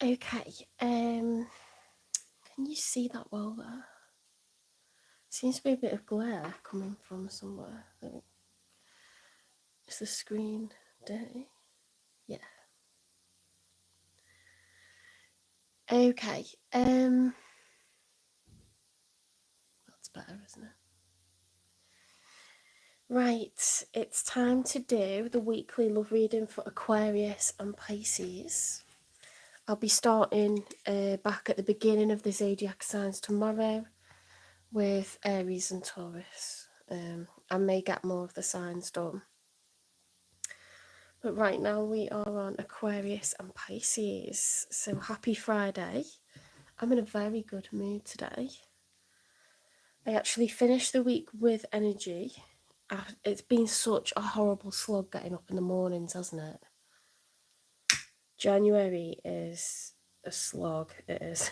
Okay, can you see that well there? Seems to be a bit of glare coming from somewhere. Is the screen dirty? Yeah. Okay, that's better, isn't it? Right, it's time to do the weekly love reading for Aquarius and Pisces. I'll be starting back at the beginning of the zodiac signs tomorrow with Aries and Taurus. I may get more of the signs done. But right now we are on Aquarius and Pisces. So happy Friday. I'm in a very good mood today. I actually finished the week with energy. It's been such a horrible slog getting up in the mornings, hasn't it? January is a slog, it is.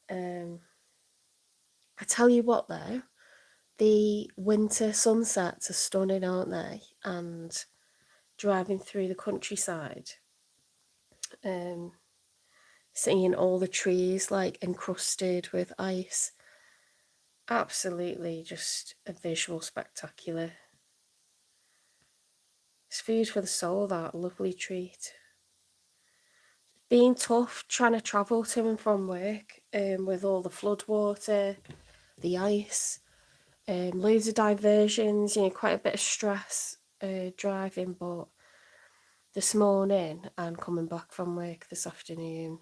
I tell you what though, the winter sunsets are stunning, aren't they? And driving through the countryside, seeing all the trees like encrusted with ice, absolutely just a visual spectacular. It's food for the soul, that lovely treat. Being tough trying to travel to and from work with all the flood water, the ice, loads of diversions, quite a bit of stress driving, but this morning and coming back from work this afternoon,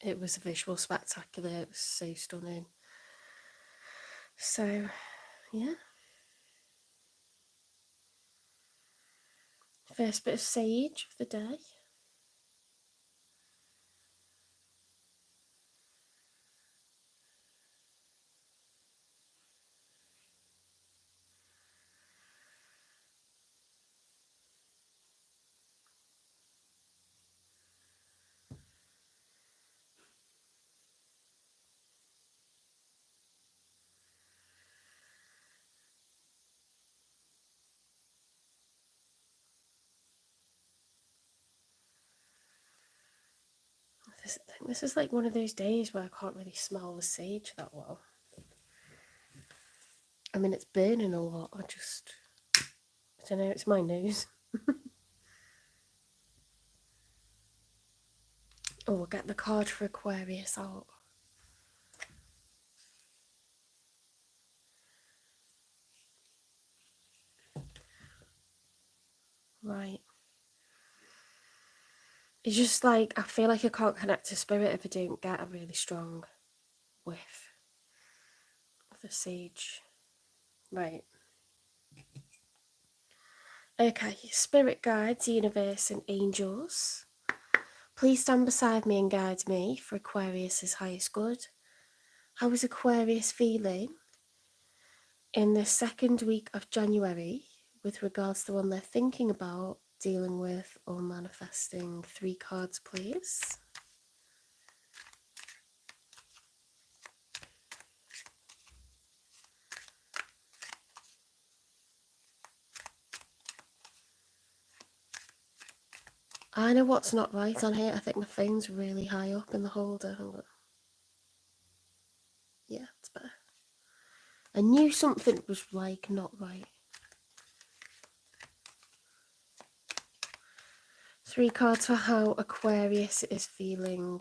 it was a visual spectacular. It was so stunning. So, yeah. First bit of sage of the day. This is like one of those days where I can't really smell the sage that well. I mean, it's burning a lot. I don't know, it's my nose. Oh, we'll get the card for Aquarius out. Right. It's just like, I feel like I can't connect to spirit if I don't get a really strong whiff of the sage. Right. Okay, spirit guides, universe and angels. Please stand beside me and guide me for Aquarius's highest good. How is Aquarius feeling in the second week of January with regards to one they're thinking about dealing with or manifesting? 3 cards, please. I know what's not right on here. I think my phone's really high up in the holder. Yeah, it's better. I knew something was like not right. 3 cards for how Aquarius is feeling.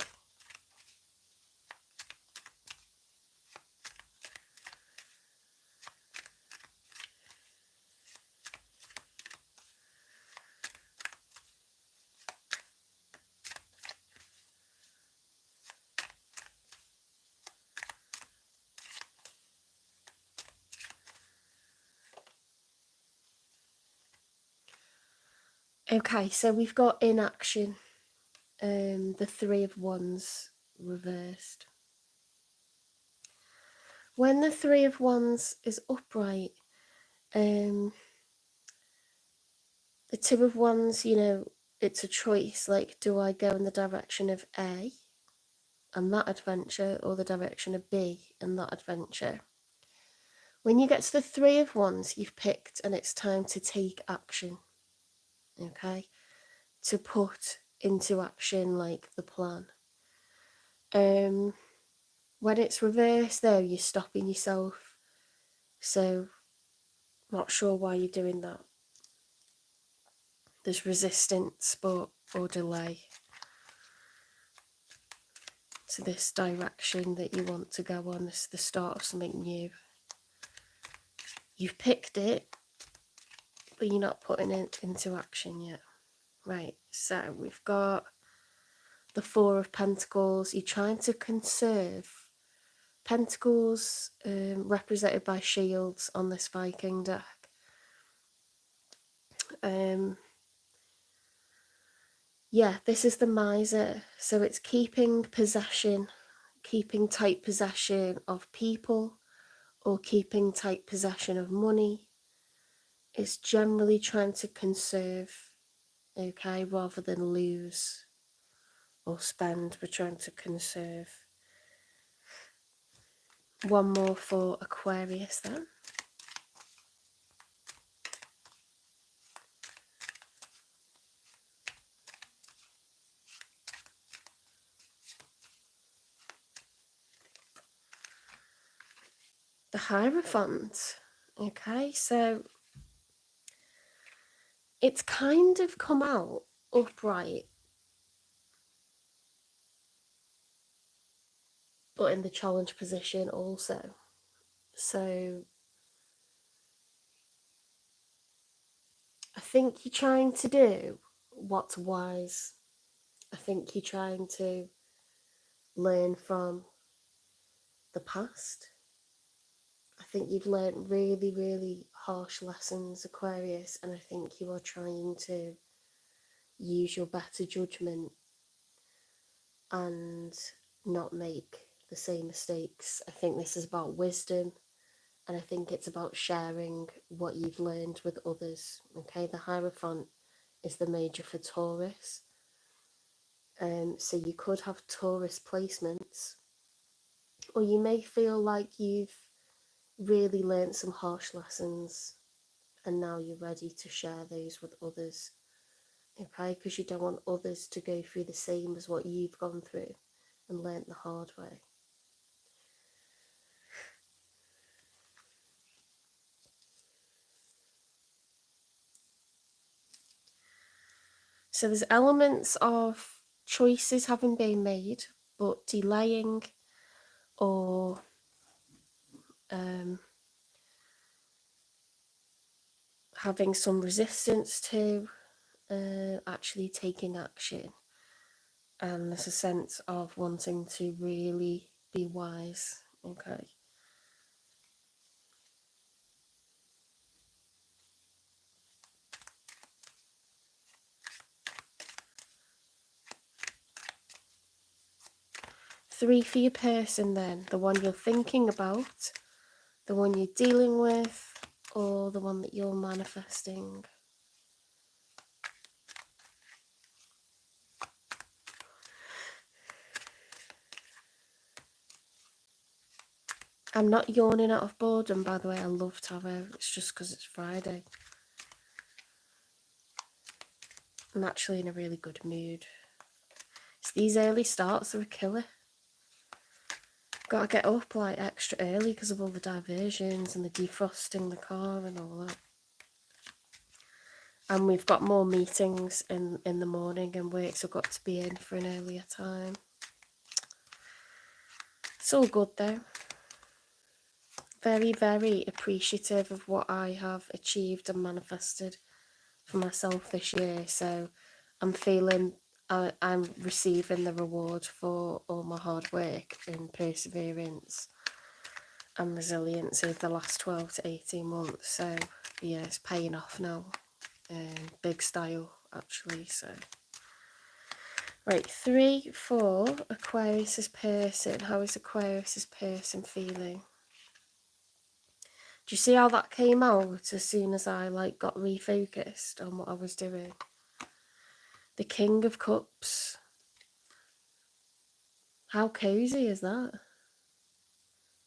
Okay, so we've got inaction, the 3 of Wands reversed. When the 3 of Wands is upright, the 2 of Wands, it's a choice. Like, do I go in the direction of A and that adventure, or the direction of B and that adventure? When you get to the 3 of Wands, you've picked, and it's time to take action. Okay, to put into action like the plan. When it's reversed though, you're stopping yourself. So, not sure why you're doing that. There's resistance or delay to this direction that you want to go on. This is the start of something new. You've picked it, but you're not putting it into action yet. Right, so we've got the Four of Pentacles. You're trying to conserve. Pentacles represented by shields on this Viking deck. Yeah, this is the Miser. So it's keeping possession, keeping tight possession of people, or keeping tight possession of money. It's generally trying to conserve, okay, rather than lose or spend. We're trying to conserve. One more for Aquarius then. The Hierophant. Okay, so it's kind of come out upright, but in the challenge position also. So I think you're trying to do what's wise. I think you're trying to learn from the past. I think you've learned really, really harsh lessons, Aquarius, and I think you are trying to use your better judgment and not make the same mistakes. I think this is about wisdom, and I think it's about sharing what you've learned with others. Okay, the Hierophant is the major for Taurus. So you could have Taurus placements, or you may feel like you've really learned some harsh lessons and now you're ready to share those with others. Okay, because you don't want others to go through the same as what you've gone through and learnt the hard way. So there's elements of choices having been made, but delaying or having some resistance to actually taking action. And there's a sense of wanting to really be wise. Okay. Three for your person then, the one you're thinking about, the one you're dealing with, or the one that you're manifesting. I'm not yawning out of boredom, by the way. I love tarot. It's just because it's Friday. I'm actually in a really good mood. It's these early starts are a killer. Got to get up like extra early because of all the diversions and the defrosting the car and all that. And we've got more meetings in the morning and work, so I've got to be in for an earlier time. It's all good though. Very, very appreciative of what I have achieved and manifested for myself this year. So I'm feeling I'm receiving the reward for all my hard work and perseverance and resilience over the last 12 to 18 months. So yeah, it's paying off now. Big style actually. So right, 3, 4, Aquarius's person. How is Aquarius's person feeling? Do you see how that came out as soon as I got refocused on what I was doing? The King of Cups. How cozy is that?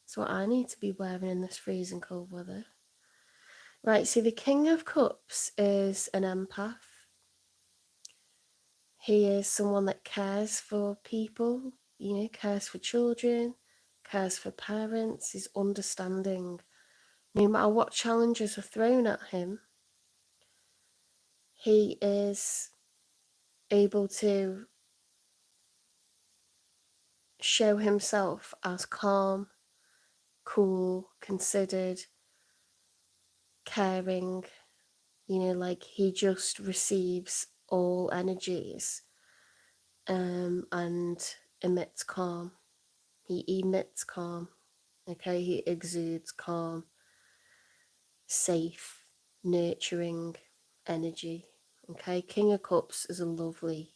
It's what I need to be wearing in this freezing cold weather. Right, so the King of Cups is an empath He is someone that cares for people, you know, cares for children, cares for parents, he's understanding. No matter what challenges are thrown at him, he is able to show himself as calm, cool, considered, caring, you know, like he just receives all energies and emits calm. He emits calm, okay? He exudes calm, safe, nurturing energy, okay? King of Cups is a lovely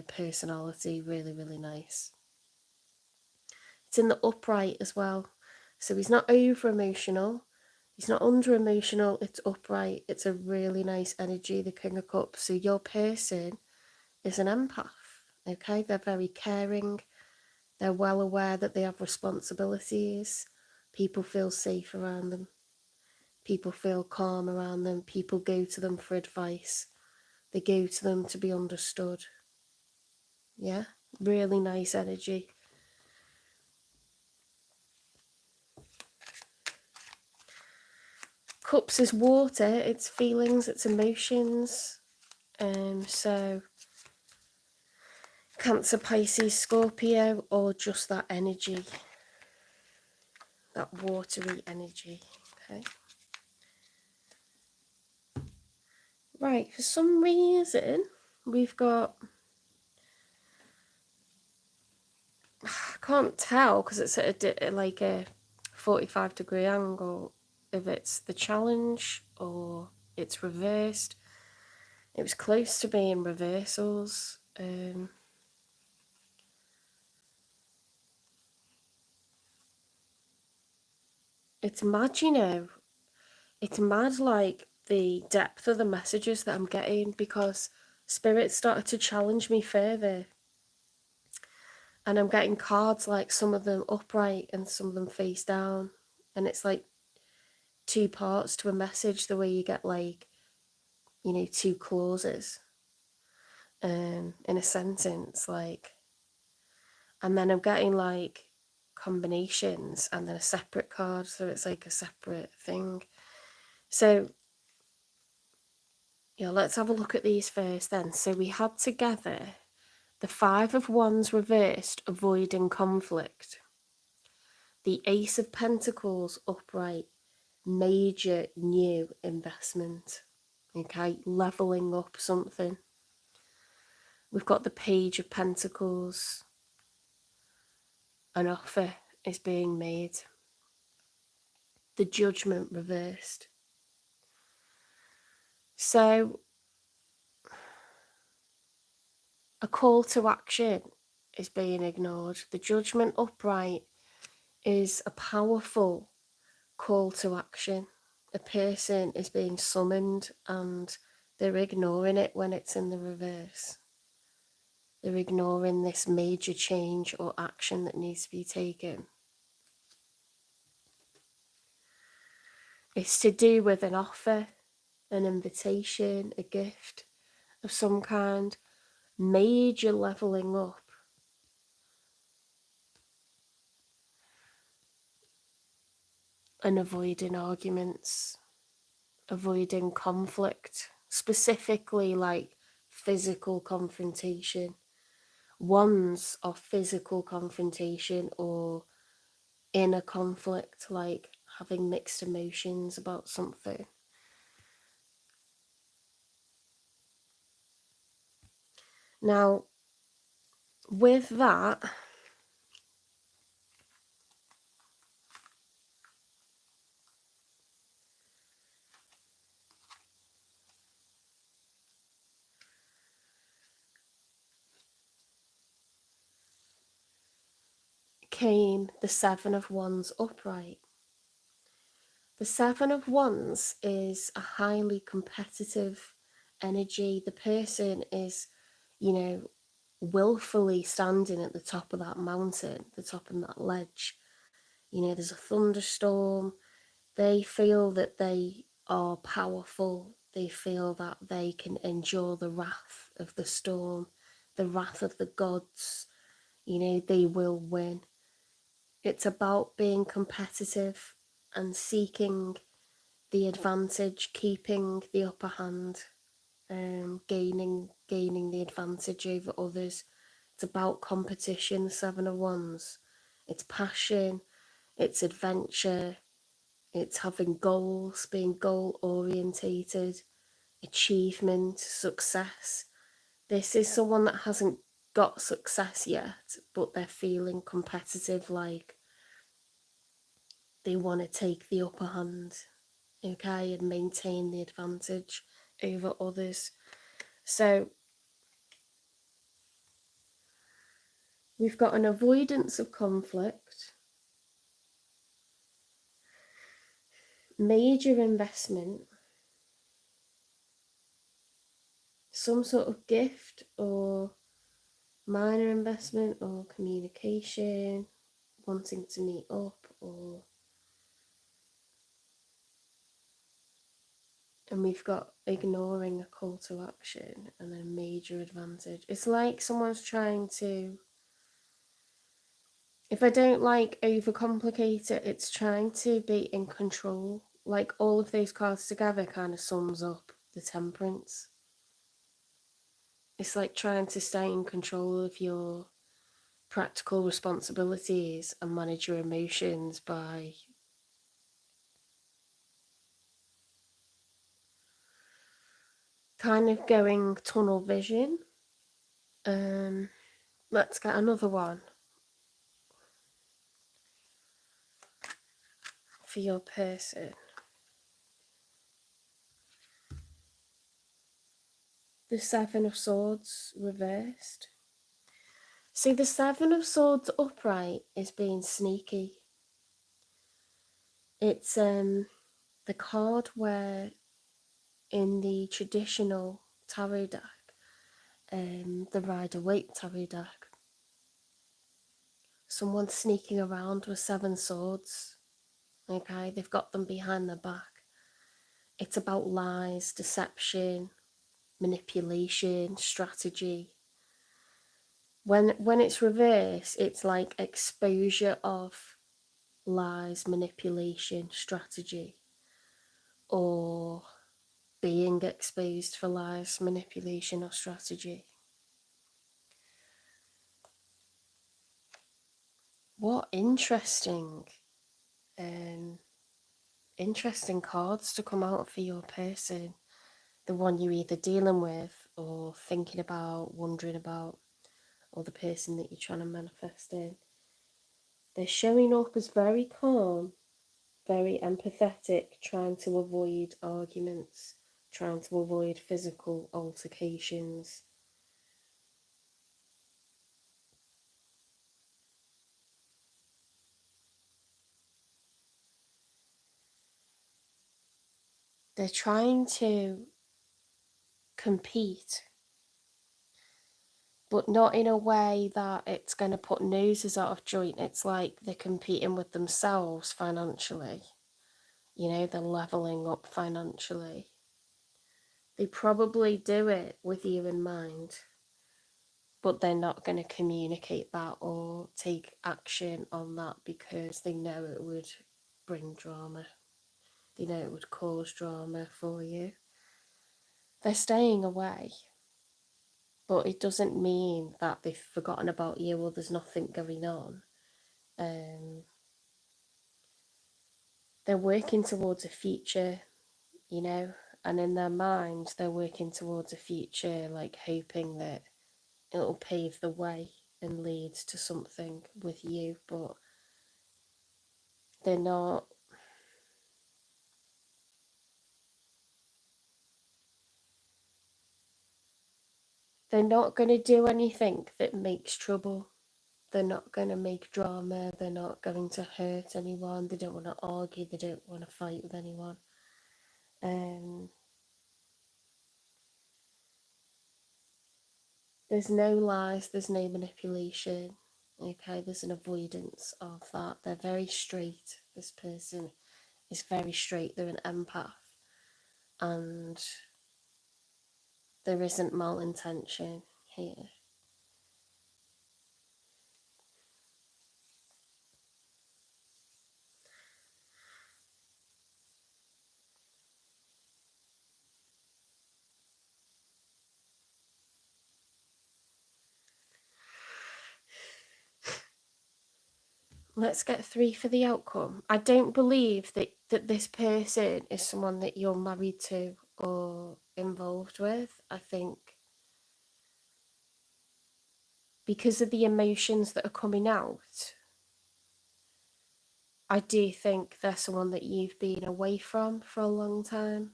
personality, really, really nice. It's in the upright as well. So he's not over emotional. He's not under emotional. It's upright. It's a really nice energy, the King of Cups. So your person is an empath. Okay, they're very caring. They're well aware that they have responsibilities. People feel safe around them. People feel calm around them. People go to them for advice. They go to them to be understood. Yeah, really nice energy. Cups is water, it's feelings, it's emotions. So Cancer, Pisces, Scorpio, or just that energy, that watery energy. Okay. Right, for some reason, we've got, I can't tell because it's at like a 45-degree angle if it's the challenge or it's reversed. It was close to being reversals. It's mad, you know. It's mad, like, the depth of the messages that I'm getting, because Spirit started to challenge me further. And I'm getting cards, like, some of them upright and some of them face down. And it's like two parts to a message, the way you get, like, you know, two clauses in a sentence, like. And then I'm getting, like, combinations and then a separate card, so it's like a separate thing. So yeah, let's have a look at these first then. So we had together the Five of Wands reversed, avoiding conflict. The Ace of Pentacles upright, major new investment. Okay, leveling up something. We've got the Page of Pentacles. An offer is being made. The Judgment reversed. So a call to action is being ignored. The Judgment upright is a powerful call to action. A person is being summoned and they're ignoring it when it's in the reverse. They're ignoring this major change or action that needs to be taken. It's to do with an offer, an invitation, a gift of some kind, major leveling up. And avoiding arguments, avoiding conflict, specifically like physical confrontation. Ones are physical confrontation or inner conflict, like having mixed emotions about something. Now, with that, came the Seven of Wands upright. The Seven of Wands is a highly competitive energy. The person is, you know, willfully standing at the top of that mountain, the top of that ledge. You know, there's a thunderstorm. They feel that they are powerful. They feel that they can endure the wrath of the storm. the wrath of the gods, you know, they will win. It's about being competitive and seeking the advantage, keeping the upper hand, gaining the advantage over others. It's about competition, the Seven of Wands. It's passion, it's adventure, it's having goals, being goal orientated, achievement, success. This is someone that hasn't got success yet, but they're feeling competitive, like they want to take the upper hand, okay, and maintain the advantage over others. So we've got an avoidance of conflict, major investment, some sort of gift or minor investment or communication, wanting to meet up, or and we've got ignoring a call to action and then a major advantage. It's like someone's trying to, if I don't like overcomplicate it, it's trying to be in control. Like all of those cards together kind of sums up the Temperance. It's like trying to stay in control of your practical responsibilities and manage your emotions by kind of going tunnel vision. Let's get another one for your person. The Seven of Swords reversed. See, the Seven of Swords upright is being sneaky. It's the card where in the traditional tarot deck, the Rider-Waite tarot deck, someone's sneaking around with 7 swords. Okay, they've got them behind their back. It's about lies, deception, manipulation, strategy. When it's reversed, it's like exposure of lies, manipulation, strategy, or being exposed for lies, manipulation, or strategy. What interesting cards to come out for your person, the one you're either dealing with or thinking about, wondering about, or the person that you're trying to manifest in. They're showing up as very calm, very empathetic, trying to avoid arguments, trying to avoid physical altercations. They're trying to compete, but not in a way that it's going to put noses out of joint. It's like they're competing with themselves financially. You know, they're leveling up financially. They probably do it with you in mind, but they're not going to communicate that or take action on that because they know it would bring drama. They know it would cause drama for you. They're staying away, but it doesn't mean that they've forgotten about you or there's nothing going on. They're working towards a future, you know, and in their minds they're working towards a future, like hoping that it'll pave the way and lead to something with you, but they're not going to do anything that makes trouble. They're not going to make drama. They're not going to hurt anyone. They don't want to argue. They don't want to fight with anyone. There's no lies. There's no manipulation. Okay, there's an avoidance of that. They're very straight. This person is very straight. They're an empath. And there isn't malintention here. Let's get 3 for the outcome. I don't believe that this person is someone that you're married to or involved with. I think because of the emotions that are coming out, I do think they're someone that you've been away from for a long time.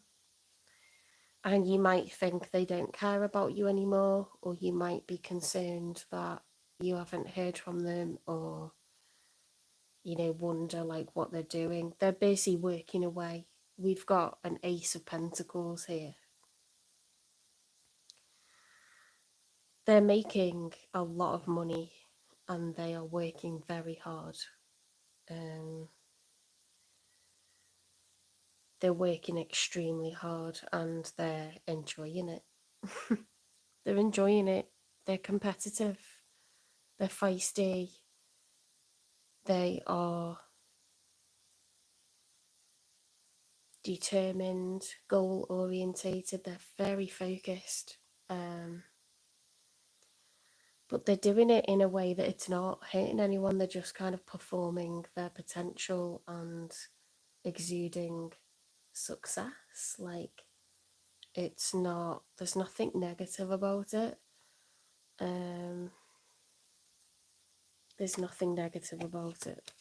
And you might think they don't care about you anymore, or you might be concerned that you haven't heard from them, or wonder like what they're doing. They're basically working away. We've got an Ace of Pentacles here. They're making a lot of money and they are working very hard. They're working extremely hard and they're enjoying it. They're enjoying it. They're competitive. They're feisty. They are determined, goal orientated. They're very focused. But they're doing it in a way that it's not hurting anyone. They're just kind of performing their potential and exuding success. Like, it's not, there's nothing negative about it. There's nothing negative about it.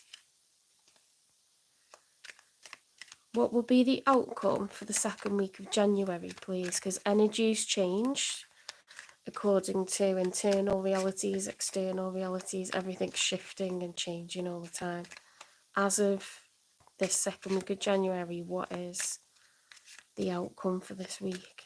What will be the outcome for the second week of January, please? Because energies change according to internal realities, external realities. Everything's shifting and changing all the time. As of this second week of January, what is the outcome for this week?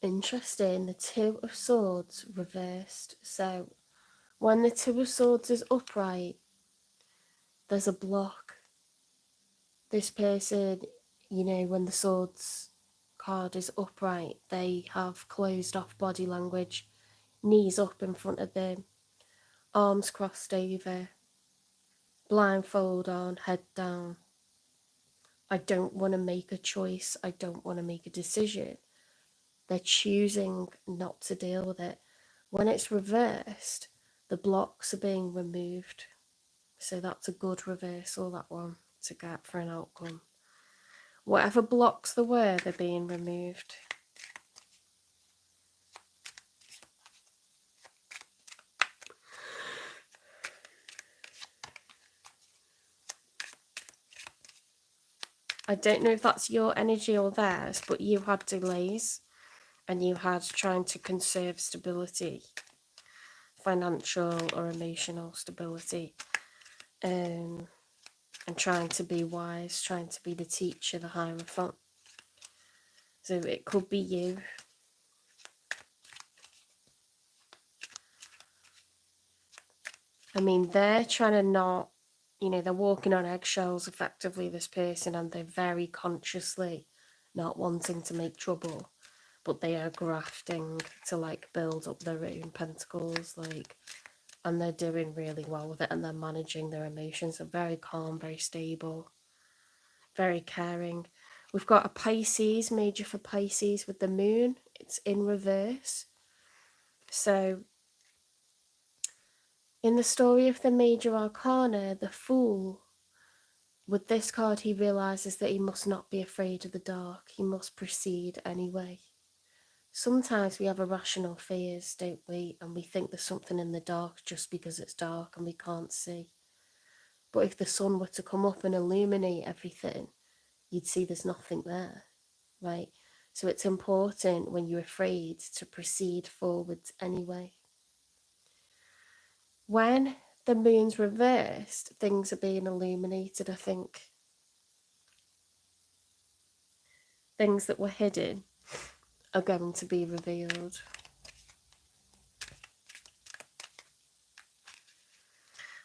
Interesting, the Two of Swords reversed. So when the Two of Swords is upright, there's a block. This person, when the Swords card is upright, they have closed off body language, knees up in front of them, arms crossed over, blindfold on, head down. I don't want to make a choice. I don't want to make a decision. They're choosing not to deal with it. When it's reversed, the blocks are being removed. So that's a good reversal, that one, to get for an outcome. Whatever blocks there were, they're being removed. I don't know if that's your energy or theirs, but you had delays and you had trying to conserve stability, financial or emotional stability, and trying to be wise, trying to be the teacher, the Hierophant. So it could be you. I mean, they're trying to not, they're walking on eggshells effectively, this person, and they're very consciously not wanting to make trouble, but they are grafting to like build up their own pentacles, and they're doing really well with it, and they're managing their emotions. They're very calm, very stable, very caring. We've got a Pisces, major for Pisces with the moon. It's in reverse. So in the story of the major arcana, the Fool, with this card, he realizes that he must not be afraid of the dark. He must proceed anyway. Sometimes we have irrational fears, don't we? And we think there's something in the dark just because it's dark and we can't see. But if the sun were to come up and illuminate everything, you'd see there's nothing there, right? So it's important when you're afraid to proceed forward anyway. When the moon's reversed, things are being illuminated, I think. Things that were hidden are going to be revealed.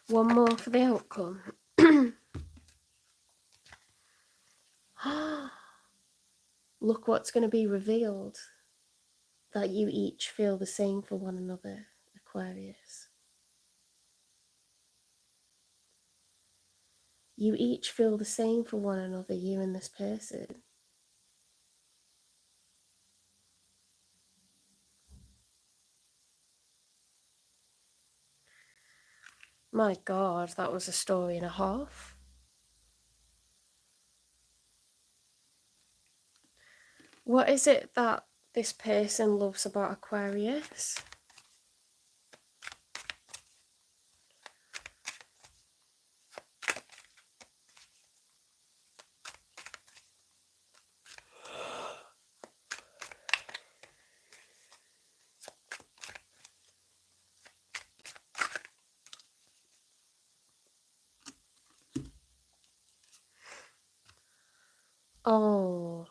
One more for the outcome. Look what's going to be revealed. That you each feel the same for one another, Aquarius. You each feel the same for one another, you and this person. My God, that was a story and a half. What is it that this person loves about Aquarius? Oh,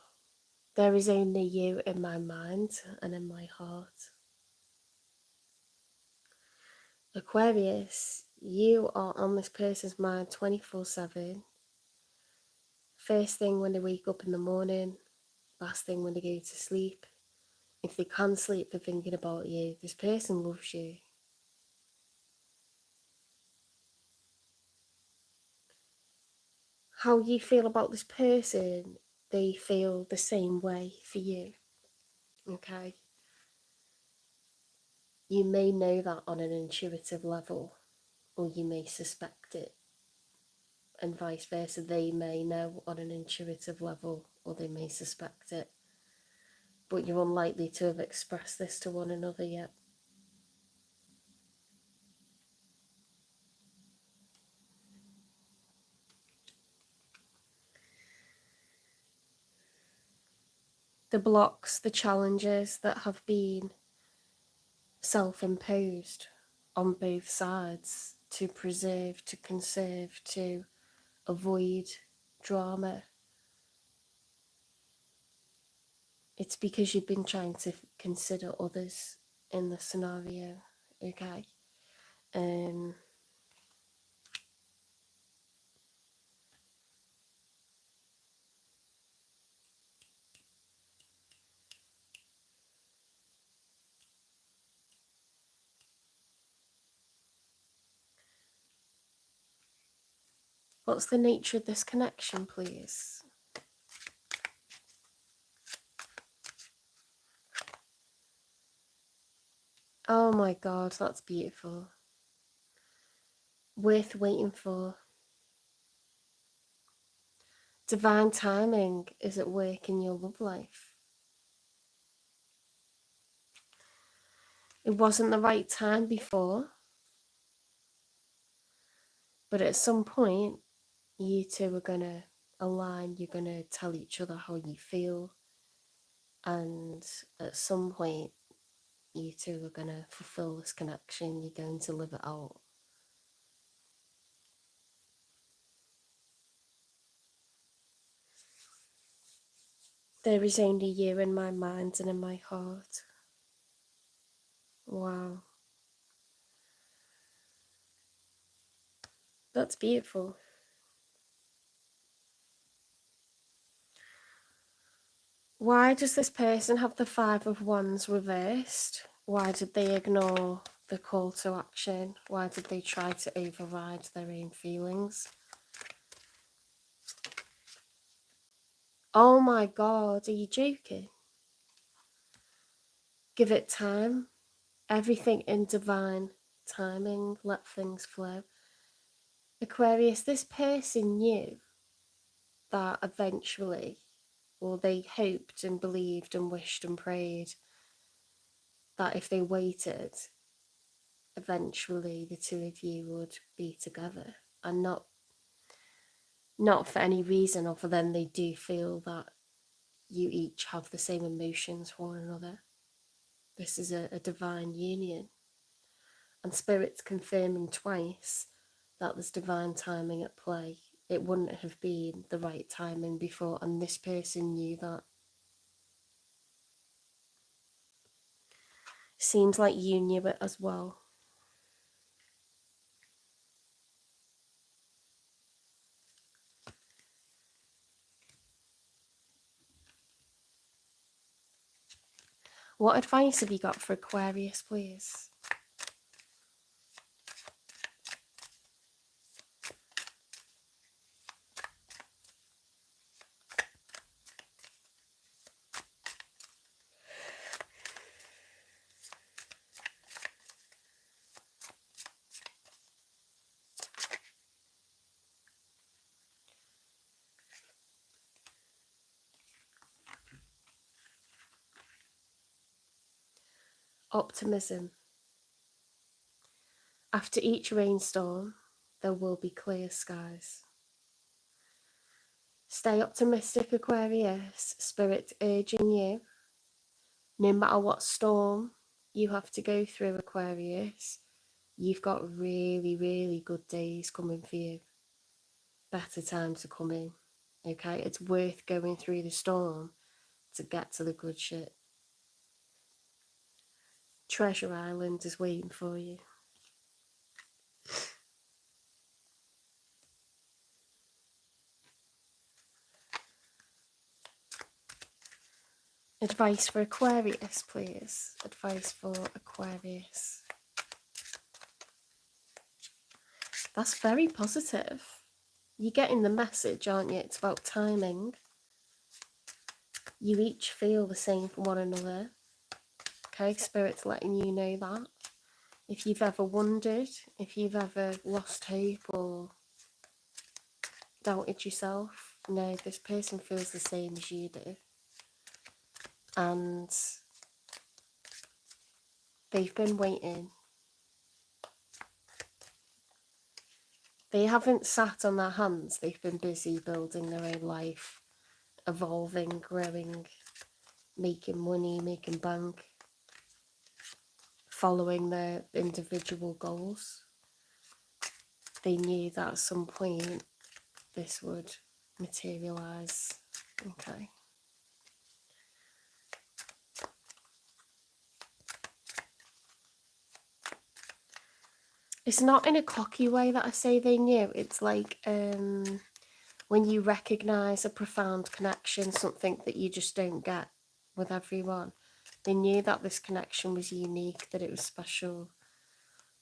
there is only you in my mind and in my heart. Aquarius, you are on this person's mind 24/7. First thing when they wake up in the morning, last thing when they go to sleep. If they can't sleep, they're thinking about you. This person loves you. How you feel about this person, they feel the same way for you. Okay? You may know that on an intuitive level, or you may suspect it, and vice versa. They may know on an intuitive level, or they may suspect it, but you're unlikely to have expressed this to one another yet. The blocks, the challenges that have been self-imposed on both sides to preserve, to conserve, to avoid drama. It's because you've been trying to consider others in the scenario, okay? What's the nature of this connection, please? Oh my God, that's beautiful. Worth waiting for. Divine timing is at work in your love life. It wasn't the right time before, but at some point, you two are going to align, you're going to tell each other how you feel, and at some point, you two are going to fulfill this connection, you're going to live it out. There is only you in my mind and in my heart. Wow. That's beautiful. Why does this person have the Five of Wands reversed? Why did they ignore the call to action? Why did they try to override their own feelings? Oh my God, are you joking? Give it time. Everything in divine timing. Let things flow. Aquarius, this person knew that eventually, or they hoped and believed and wished and prayed that if they waited, eventually the two of you would be together, and not for any reason other than they do feel that you each have the same emotions for one another. This is a divine union, and Spirit's confirming twice that there's divine timing at play. It wouldn't have been the right timing before, and this person knew that. Seems like you knew it as well. What advice have you got for Aquarius, please? Optimism. After each rainstorm, there will be clear skies. Stay optimistic, Aquarius. Spirit urging you. No matter what storm you have to go through, Aquarius, you've got really, really good days coming for you. Better times are coming. Okay? It's worth going through the storm to get to the good shit. Treasure Island is waiting for you. Advice for Aquarius, please. Advice for Aquarius. That's very positive. You're getting the message, aren't you? It's about timing. You each feel the same for one another. Okay, Spirit's letting you know that. If you've ever wondered, if you've ever lost hope or doubted yourself, no, this person feels the same as you do. And they've been waiting. They haven't sat on their hands. They've been busy building their own life, evolving, growing, making money, making bank, following their individual goals. They knew that at some point this would materialise. Okay. It's not in a cocky way that I say they knew. It's like when you recognise a profound connection, something that you just don't get with everyone. They knew that this connection was unique, that it was special,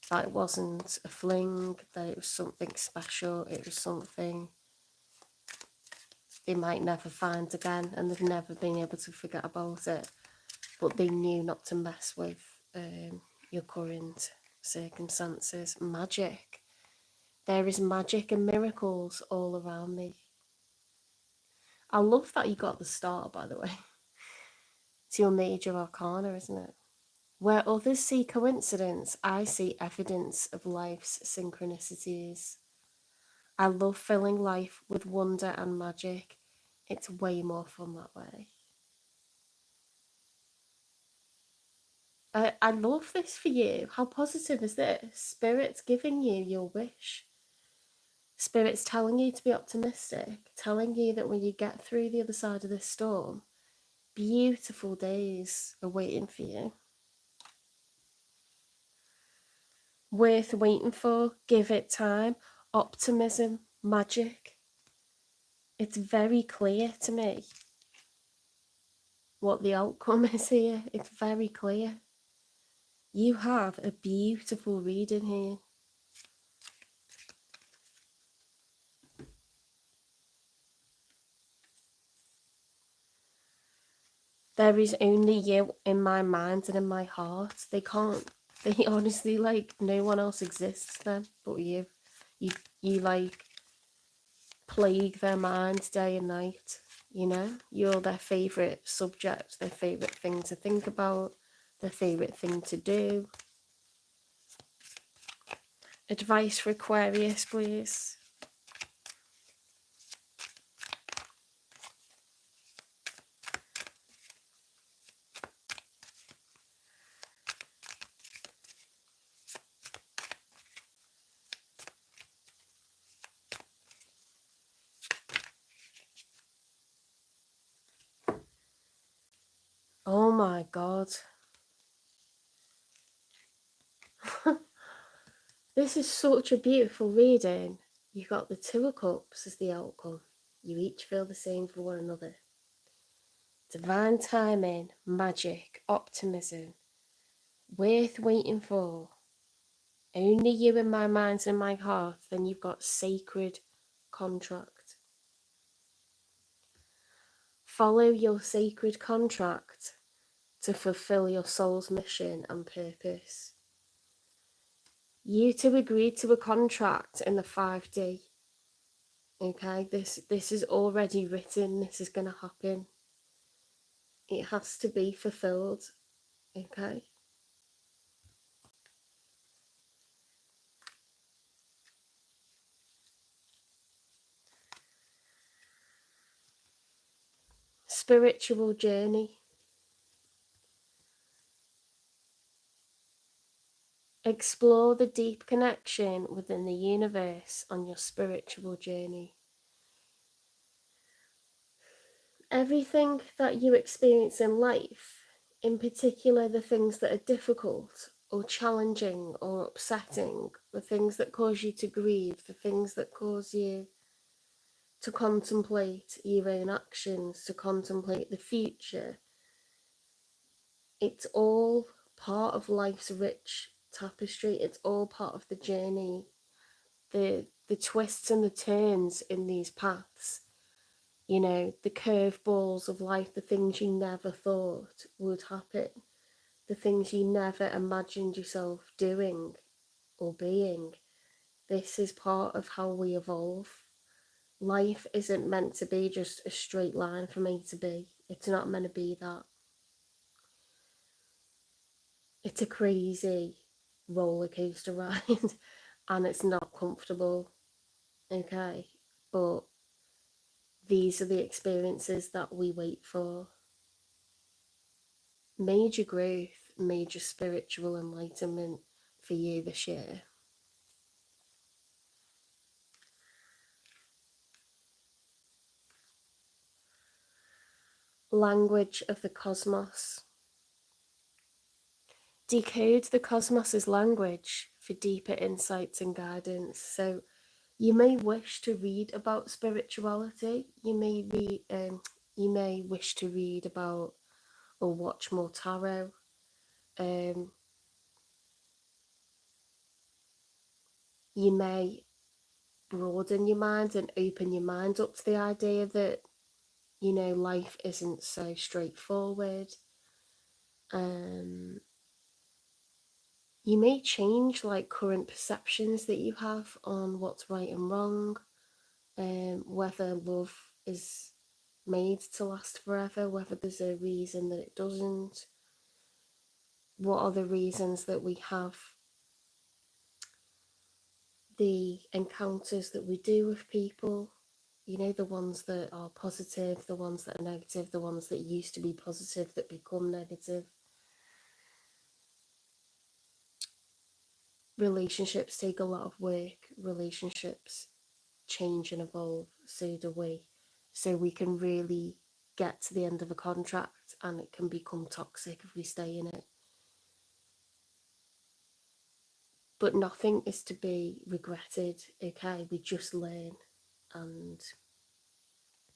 that it wasn't a fling, that it was something special, it was something they might never find again, and they've never been able to forget about it. But they knew not to mess with your current circumstances. Magic. There is magic and miracles all around me. I love that you got the star, by the way. It's your major arcana, isn't it? Where others see coincidence, I see evidence of life's synchronicities. I love filling life with wonder and magic. It's way more fun that way. I love this for you. How positive is this? Spirit's giving you your wish. Spirit's telling you to be optimistic, telling you that when you get through the other side of this storm, beautiful days are waiting for you. Worth waiting for, give it time, optimism, magic. It's very clear to me what the outcome is here. It's very clear. You have a beautiful reading here. There is only you in my mind and in my heart. They honestly, like, no one else exists then but you. You like plague their minds day and night, you know? You're their favourite subject, their favourite thing to think about, their favourite thing to do. Advice for Aquarius, please. Oh my God. This is such a beautiful reading. You got the Two of Cups as the outcome. You each feel the same for one another. Divine timing, magic, optimism, worth waiting for. Only you in my mind and my heart, then you've got sacred contract. Follow your sacred contract to fulfill your soul's mission and purpose. You two agreed to a contract in the 5D. Okay, this is already written, this is gonna happen. It has to be fulfilled. Okay. Spiritual journey. Explore the deep connection within the universe on your spiritual journey. Everything that you experience in life, in particular the things that are difficult or challenging or upsetting, the things that cause you to grieve, the things that cause you to contemplate your own actions, to contemplate the future, it's all part of life's rich tapestry. It's all part of the journey. The twists and the turns in these paths, you know, the curveballs of life, the things you never thought would happen, the things you never imagined yourself doing or being. This is part of how we evolve. Life isn't meant to be just a straight line from A to B. It's not meant to be that. It's a crazy roller coaster ride and it's not comfortable, okay? But these are the experiences that we wait for. Major growth, major spiritual enlightenment for you this year. Language of the cosmos. Decode the cosmos's language for deeper insights and guidance. So you may wish to read about spirituality. You may wish to read about or watch more tarot. You may broaden your mind and open your mind up to the idea that, you know, life isn't so straightforward. You may change like current perceptions that you have on what's right and wrong, whether love is made to last forever, whether there's a reason that it doesn't, what are the reasons that we have the encounters that we do with people, you know, the ones that are positive, the ones that are negative, the ones that used to be positive that become negative. Relationships take a lot of work. Relationships change and evolve, so do we. So we can really get to the end of a contract and it can become toxic if we stay in it. But nothing is to be regretted, okay? We just learn and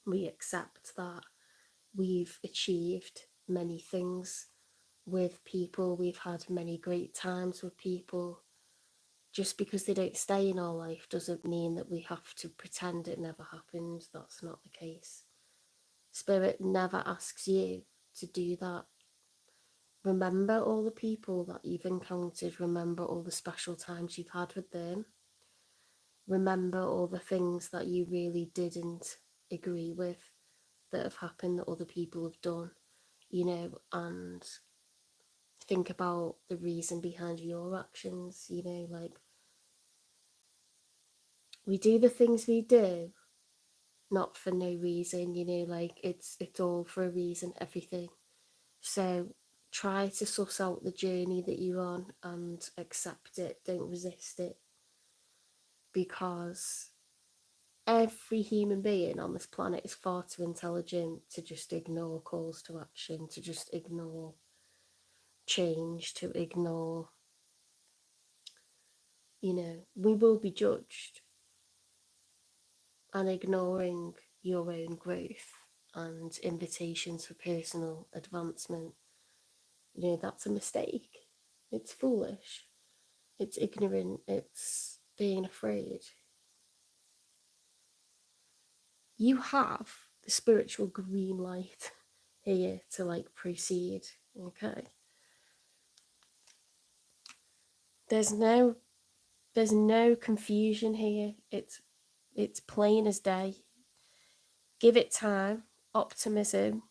we accept that we've achieved many things with people. We've had many great times with people. Just because they don't stay in our life doesn't mean that we have to pretend it never happened. That's not the case. Spirit never asks you to do that. Remember all the people that you've encountered. Remember all the special times you've had with them. Remember all the things that you really didn't agree with that have happened that other people have done, you know, and think about the reason behind your actions, you know, like we do the things we do not for no reason, you know, like it's all for a reason, everything. So try to suss out the journey that you're on and accept it, don't resist it, because every human being on this planet is far too intelligent to just ignore calls to action, to just ignore change, to ignore, you know, we will be judged, and ignoring your own growth and invitations for personal advancement. You know, that's a mistake. It's foolish. It's ignorant. It's being afraid. You have the spiritual green light here to like proceed. Okay. There's no confusion here. It's plain as day. Give it time, optimism.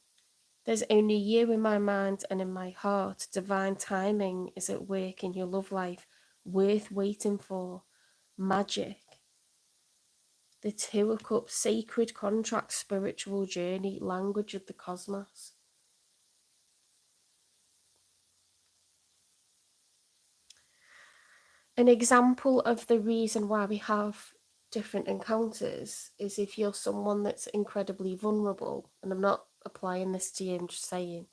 There's only you in my mind and in my heart. Divine timing is at work in your love life, worth waiting for. Magic. The Two of Cups, sacred contract, spiritual journey, language of the cosmos. An example of the reason why we have different encounters is if you're someone that's incredibly vulnerable, and I'm not applying this to you, I'm just saying,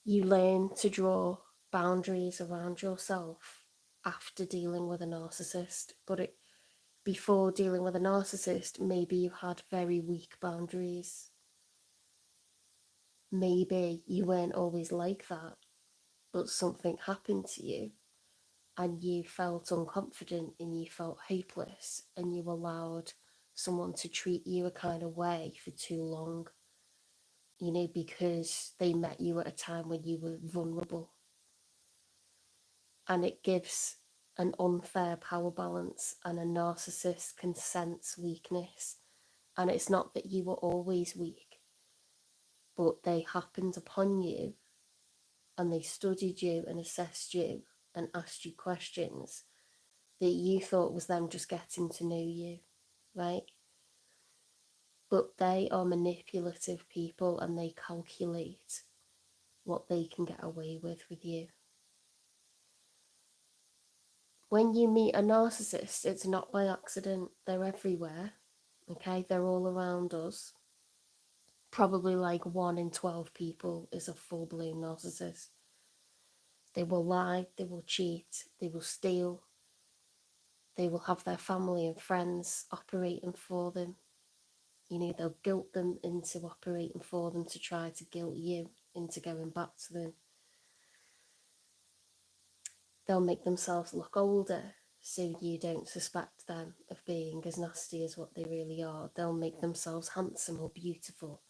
you learn to draw boundaries around yourself after dealing with a narcissist, but before dealing with a narcissist, maybe you had very weak boundaries. Maybe you weren't always like that, but something happened to you and you felt unconfident and you felt hopeless and you allowed someone to treat you a kind of way for too long, you know, because they met you at a time when you were vulnerable. And it gives an unfair power balance, and a narcissist can sense weakness. And it's not that you were always weak, but they happened upon you and they studied you and assessed you and asked you questions that you thought was them just getting to know you, right? But they are manipulative people and they calculate what they can get away with you. When you meet a narcissist, it's not by accident. They're everywhere, okay? They're all around us. Probably like 1 in 12 people is a full-blown narcissist. They will lie, they will cheat, they will steal, they will have their family and friends operating for them. You know, they'll guilt them into operating for them to try to guilt you into going back to them. They'll make themselves look older so you don't suspect them of being as nasty as what they really are. They'll make themselves handsome or beautiful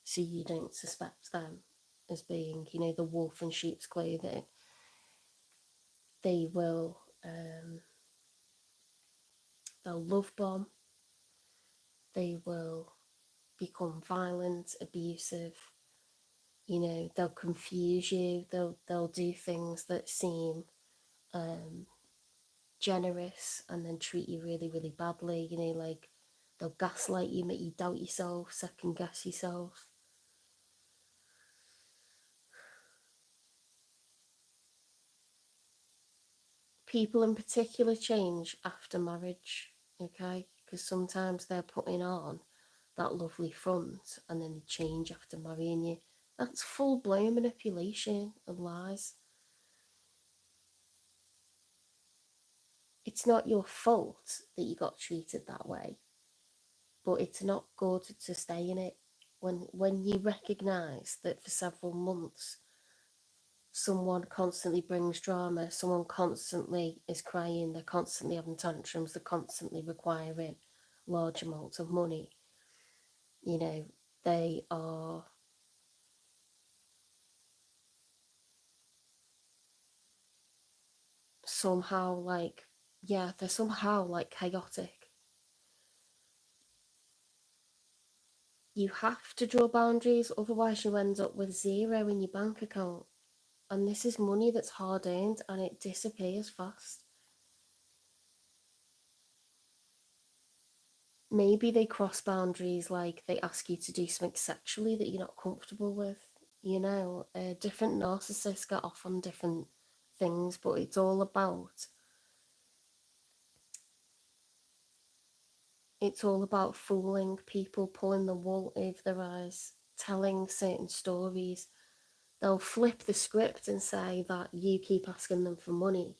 so you don't suspect them as being, you know, the wolf in sheep's clothing. They will, they'll love bomb. They will become violent, abusive. You know, they'll confuse you. They'll do things that seem generous and then treat you really, really badly. You know, like they'll gaslight you, make you doubt yourself, second guess yourself. People in particular change after marriage, okay? Because sometimes they're putting on that lovely front and then they change after marrying you. That's full-blown manipulation and lies. It's not your fault that you got treated that way, but it's not good to stay in it. When you recognise that for several months someone constantly brings drama, someone constantly is crying, they're constantly having tantrums, they're constantly requiring large amounts of money, you know, they are somehow like, yeah, they're somehow like chaotic. You have to draw boundaries, otherwise you end up with zero in your bank account. And this is money that's hard earned and it disappears fast. Maybe they cross boundaries, like they ask you to do something sexually that you're not comfortable with. You know, different narcissists get off on different things, but it's all about fooling people, pulling the wool over their eyes, telling certain stories. They'll flip the script and say that you keep asking them for money,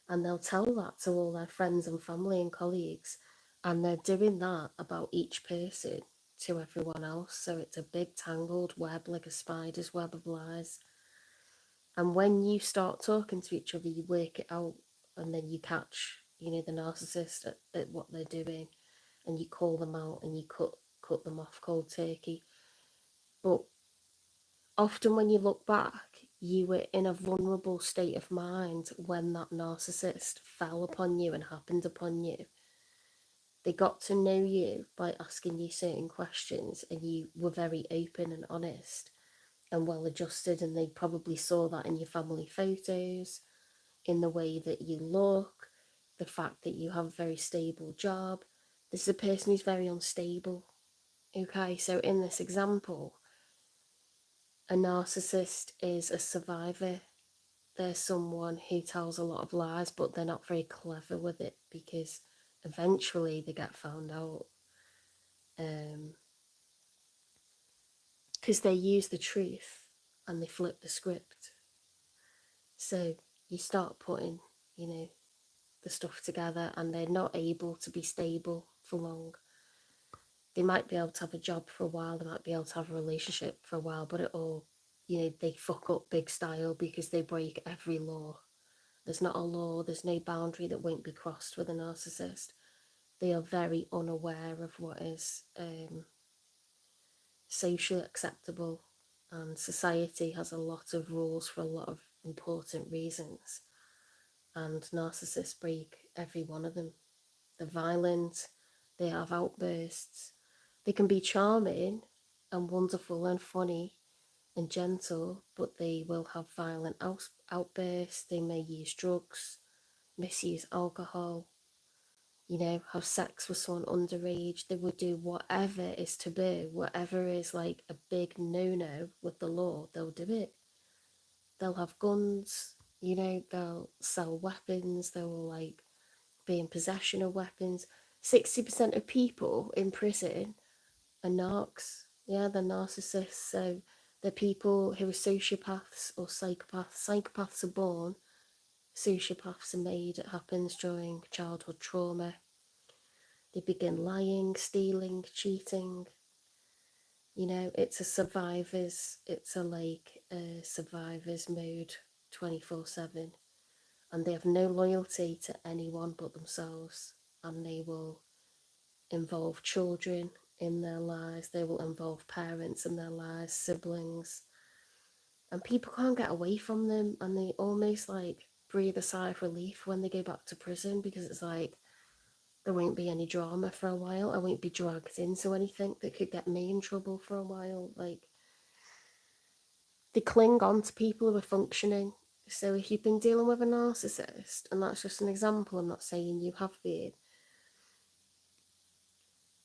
and they'll tell that to all their friends and family and colleagues, and they're doing that about each person to everyone else. So it's a big tangled web, like a spider's web of lies. And when you start talking to each other, you work it out, and then you catch, the narcissist at what they're doing, and you call them out and you cut them off cold turkey. But often when you look back, you were in a vulnerable state of mind when that narcissist fell upon you and happened upon you. They got to know you by asking you certain questions, and you were very open and honest and well adjusted, and they probably saw that in your family photos, in the way that you look, the fact that you have a very stable job. This is a person who's very unstable. Okay, so in this example, a narcissist is a survivor. They're someone who tells a lot of lies, but they're not very clever with it, because eventually they get found out. Because they use the truth and they flip the script. So you start putting, the stuff together, and they're not able to be stable for long. They might be able to have a job for a while, they might be able to have a relationship for a while, but it all, they fuck up big style because they break every law. There's not a law, there's no boundary that won't be crossed with a narcissist. They are very unaware of what is socially acceptable, and society has a lot of rules for a lot of important reasons, and narcissists break every one of them. They're violent, they have outbursts, they can be charming and wonderful and funny and gentle, but they will have violent outbursts. They may use drugs, misuse alcohol, have sex with someone underage. They would do whatever is taboo, whatever is like a big no-no with the law, they'll do it. They'll have guns, they'll sell weapons, they will like be in possession of weapons. 60% of people in prison are narcs. Yeah, they're narcissists. So they're people who are sociopaths or psychopaths. Psychopaths are born, sociopaths are made. It happens during childhood trauma. They begin lying, stealing, cheating. It's a survivor's mode 24/7. And they have no loyalty to anyone but themselves. And they will involve children in their lives. They will involve parents in their lives, siblings. And people can't get away from them. And they almost like breathe a sigh of relief when they go back to prison, because it's like, there won't be any drama for a while. I won't be dragged into anything that could get me in trouble for a while. Like, they cling on to people who are functioning. So if you've been dealing with a narcissist, and that's just an example, I'm not saying you have been,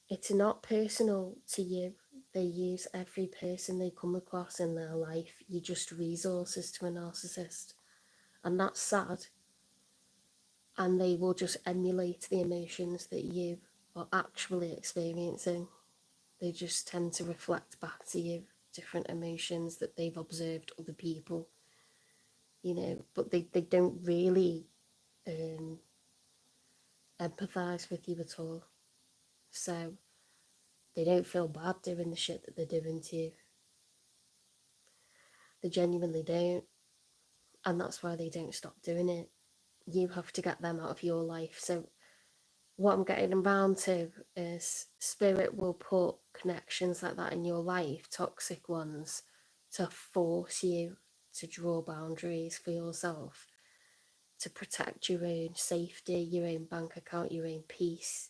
it's not personal to you. They use every person they come across in their life. You're just resources to a narcissist. And that's sad. And they will just emulate the emotions that you are actually experiencing. They just tend to reflect back to you different emotions that they've observed other people, but they don't really empathise with you at all. So they don't feel bad doing the shit that they're doing to you. They genuinely don't. And that's why they don't stop doing it. You have to get them out of your life. So what I'm getting around to is spirit will put connections like that in your life, toxic ones, to force you to draw boundaries for yourself, to protect your own safety, your own bank account, your own peace.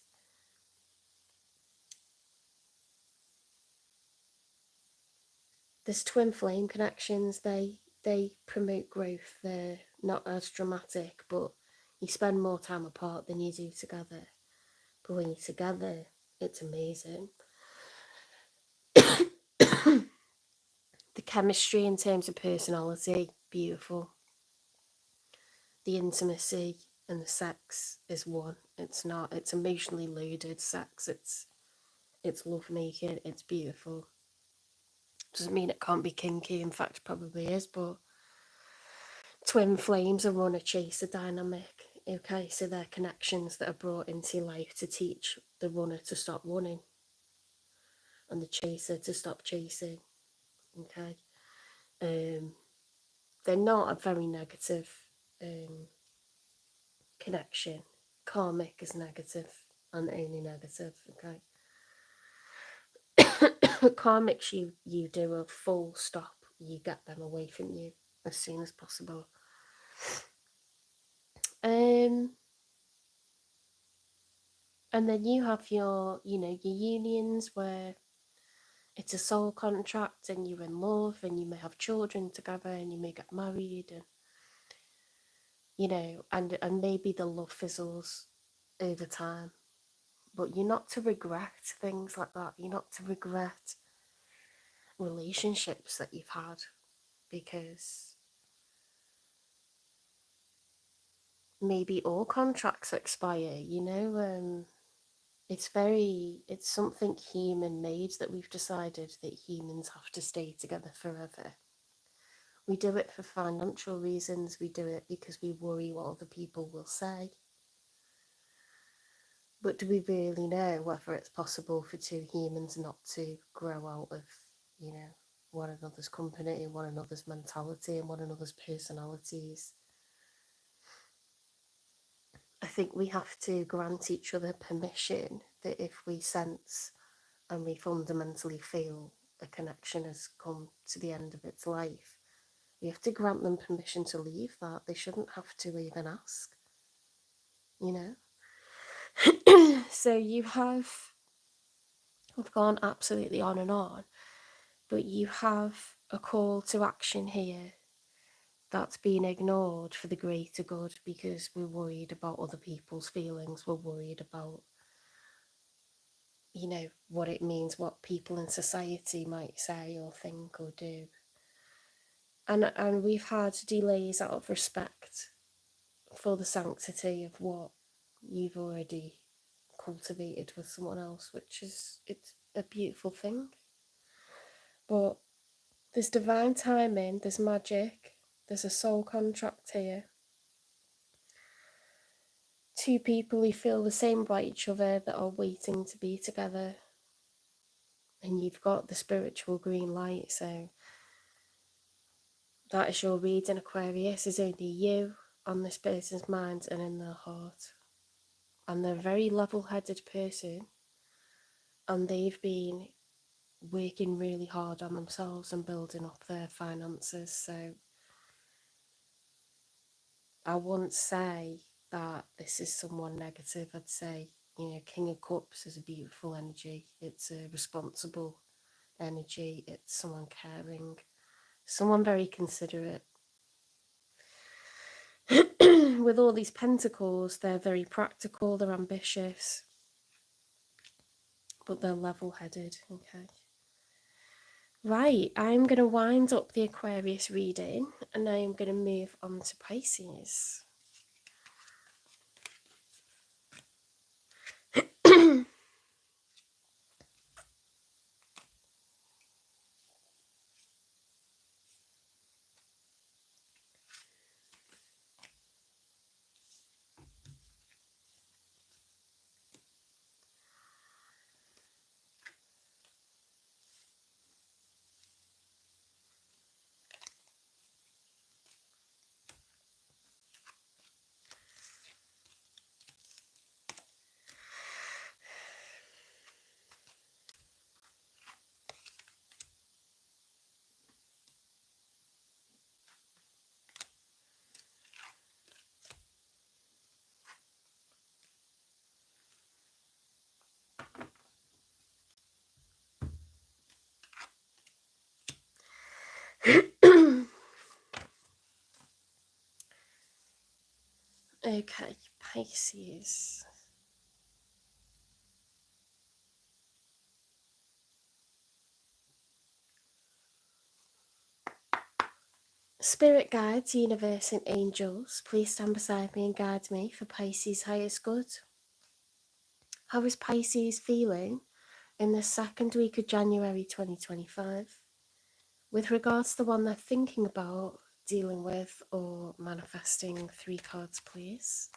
There's twin flame connections. They promote growth. They're not as dramatic, but you spend more time apart than you do together. But when you're together, it's amazing. The chemistry in terms of personality, beautiful. The intimacy and the sex is one. It's not. It's emotionally loaded sex. It's love making. It's beautiful. Doesn't mean it can't be kinky. In fact, it probably is. But twin flames are runner chaser dynamic. Okay, so they're connections that are brought into life to teach the runner to stop running. and the chaser to stop chasing. Okay. They're not a very negative connection. Karmic is negative and only negative. Okay. Karmics, you do a full stop. You get them away from you as soon as possible. And then you have your, your unions where it's a soul contract and you're in love and you may have children together and you may get married and, and maybe the love fizzles over time. But you're not to regret things like that. You're not to regret relationships that you've had, because maybe all contracts expire, it's something human made, that we've decided that humans have to stay together forever. We do it for financial reasons, we do it because we worry what other people will say. But do we really know whether it's possible for two humans not to grow out of, one another's company, one another's mentality, and one another's personalities? I think we have to grant each other permission that if we sense and we fundamentally feel a connection has come to the end of its life, we have to grant them permission to leave that. They shouldn't have to even ask, So I've gone absolutely on and on, but you have a call to action here that's been ignored for the greater good, because we're worried about other people's feelings. We're worried about, what it means, what people in society might say or think or do. And we've had delays out of respect for the sanctity of what you've already cultivated with someone else, it's a beautiful thing. But there's divine timing, there's magic, there's a soul contract here. Two people who feel the same about each other that are waiting to be together. And you've got the spiritual green light, so that is your reading, Aquarius. Is only you on this person's mind and in their heart. And they're a very level-headed person, and they've been working really hard on themselves and building up their finances. So I wouldn't say that this is someone negative. I'd say, King of Cups is a beautiful energy. It's a responsible energy. It's someone caring, someone very considerate. With all these pentacles, they're very practical, they're ambitious, but they're level-headed. Okay. Right, I'm going to wind up the Aquarius reading, and I'm going to move on to Pisces. Okay, Pisces. Spirit guides, universe, and angels, please stand beside me and guide me for Pisces' highest good. How is Pisces feeling in the second week of January 2025 with regards to the one they're thinking about dealing with or manifesting? 3 cards, please.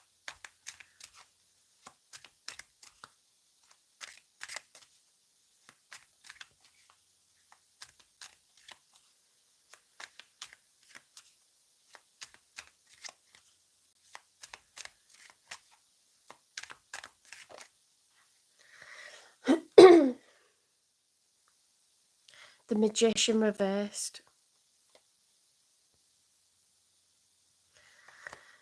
the Magician reversed.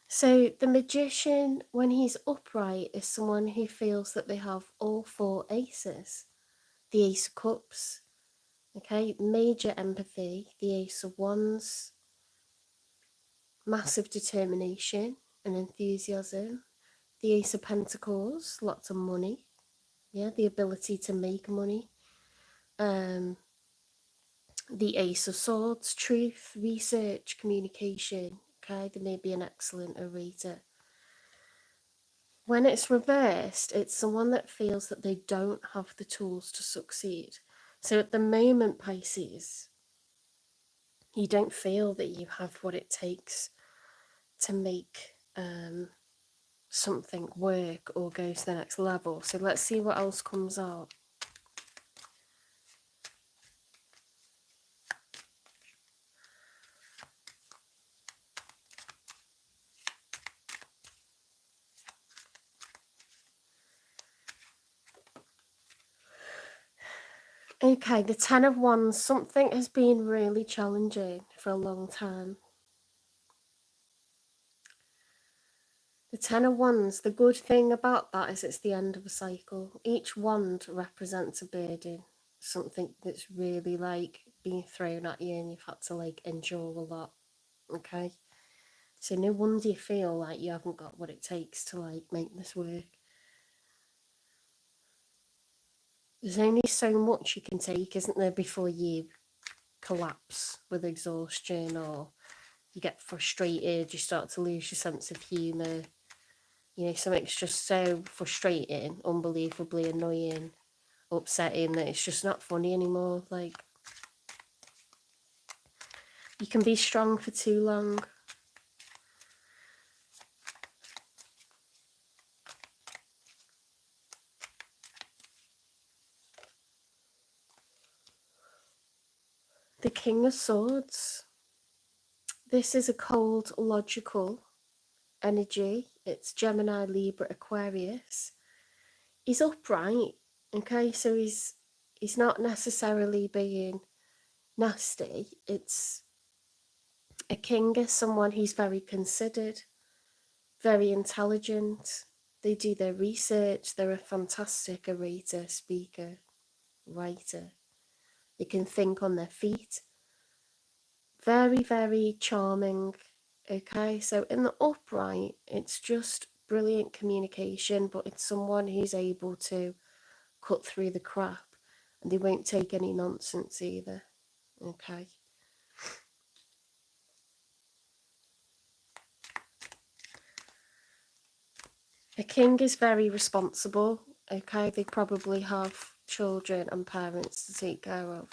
So the Magician, when he's upright, is someone who feels that they have all 4 aces. The Ace of Cups, okay, major empathy, the Ace of Wands, massive determination and enthusiasm, the Ace of Pentacles, lots of money, yeah, the ability to make money, the Ace of Swords, truth, research, communication, okay, they may be an excellent orator. When it's reversed, it's someone that feels that they don't have the tools to succeed. So at the moment, Pisces, you don't feel that you have what it takes to make something work or go to the next level. So let's see what else comes out. Okay, the Ten of Wands, something has been really challenging for a long time. The Ten of Wands, the good thing about that is it's the end of a cycle. Each wand represents a burden, something that's really like being thrown at you and you've had to like endure a lot, okay? So no wonder you feel like you haven't got what it takes to like make this work. There's only so much you can take, isn't there, before you collapse with exhaustion or you get frustrated, you start to lose your sense of humour. You know, something's just so frustrating, unbelievably annoying, upsetting that it's just not funny anymore. Like, you can be strong for too long. The King of Swords. This is a cold, logical energy. It's Gemini, Libra, Aquarius. He's upright, okay? So he's not necessarily being nasty. It's a king is someone who's very considered, very intelligent. They do their research. They're a fantastic orator, speaker, writer. They can think on their feet. Very, very charming. Okay, so in the upright, it's just brilliant communication, but it's someone who's able to cut through the crap and they won't take any nonsense either. Okay. A king is very responsible. Okay, they probably have children and parents to take care of.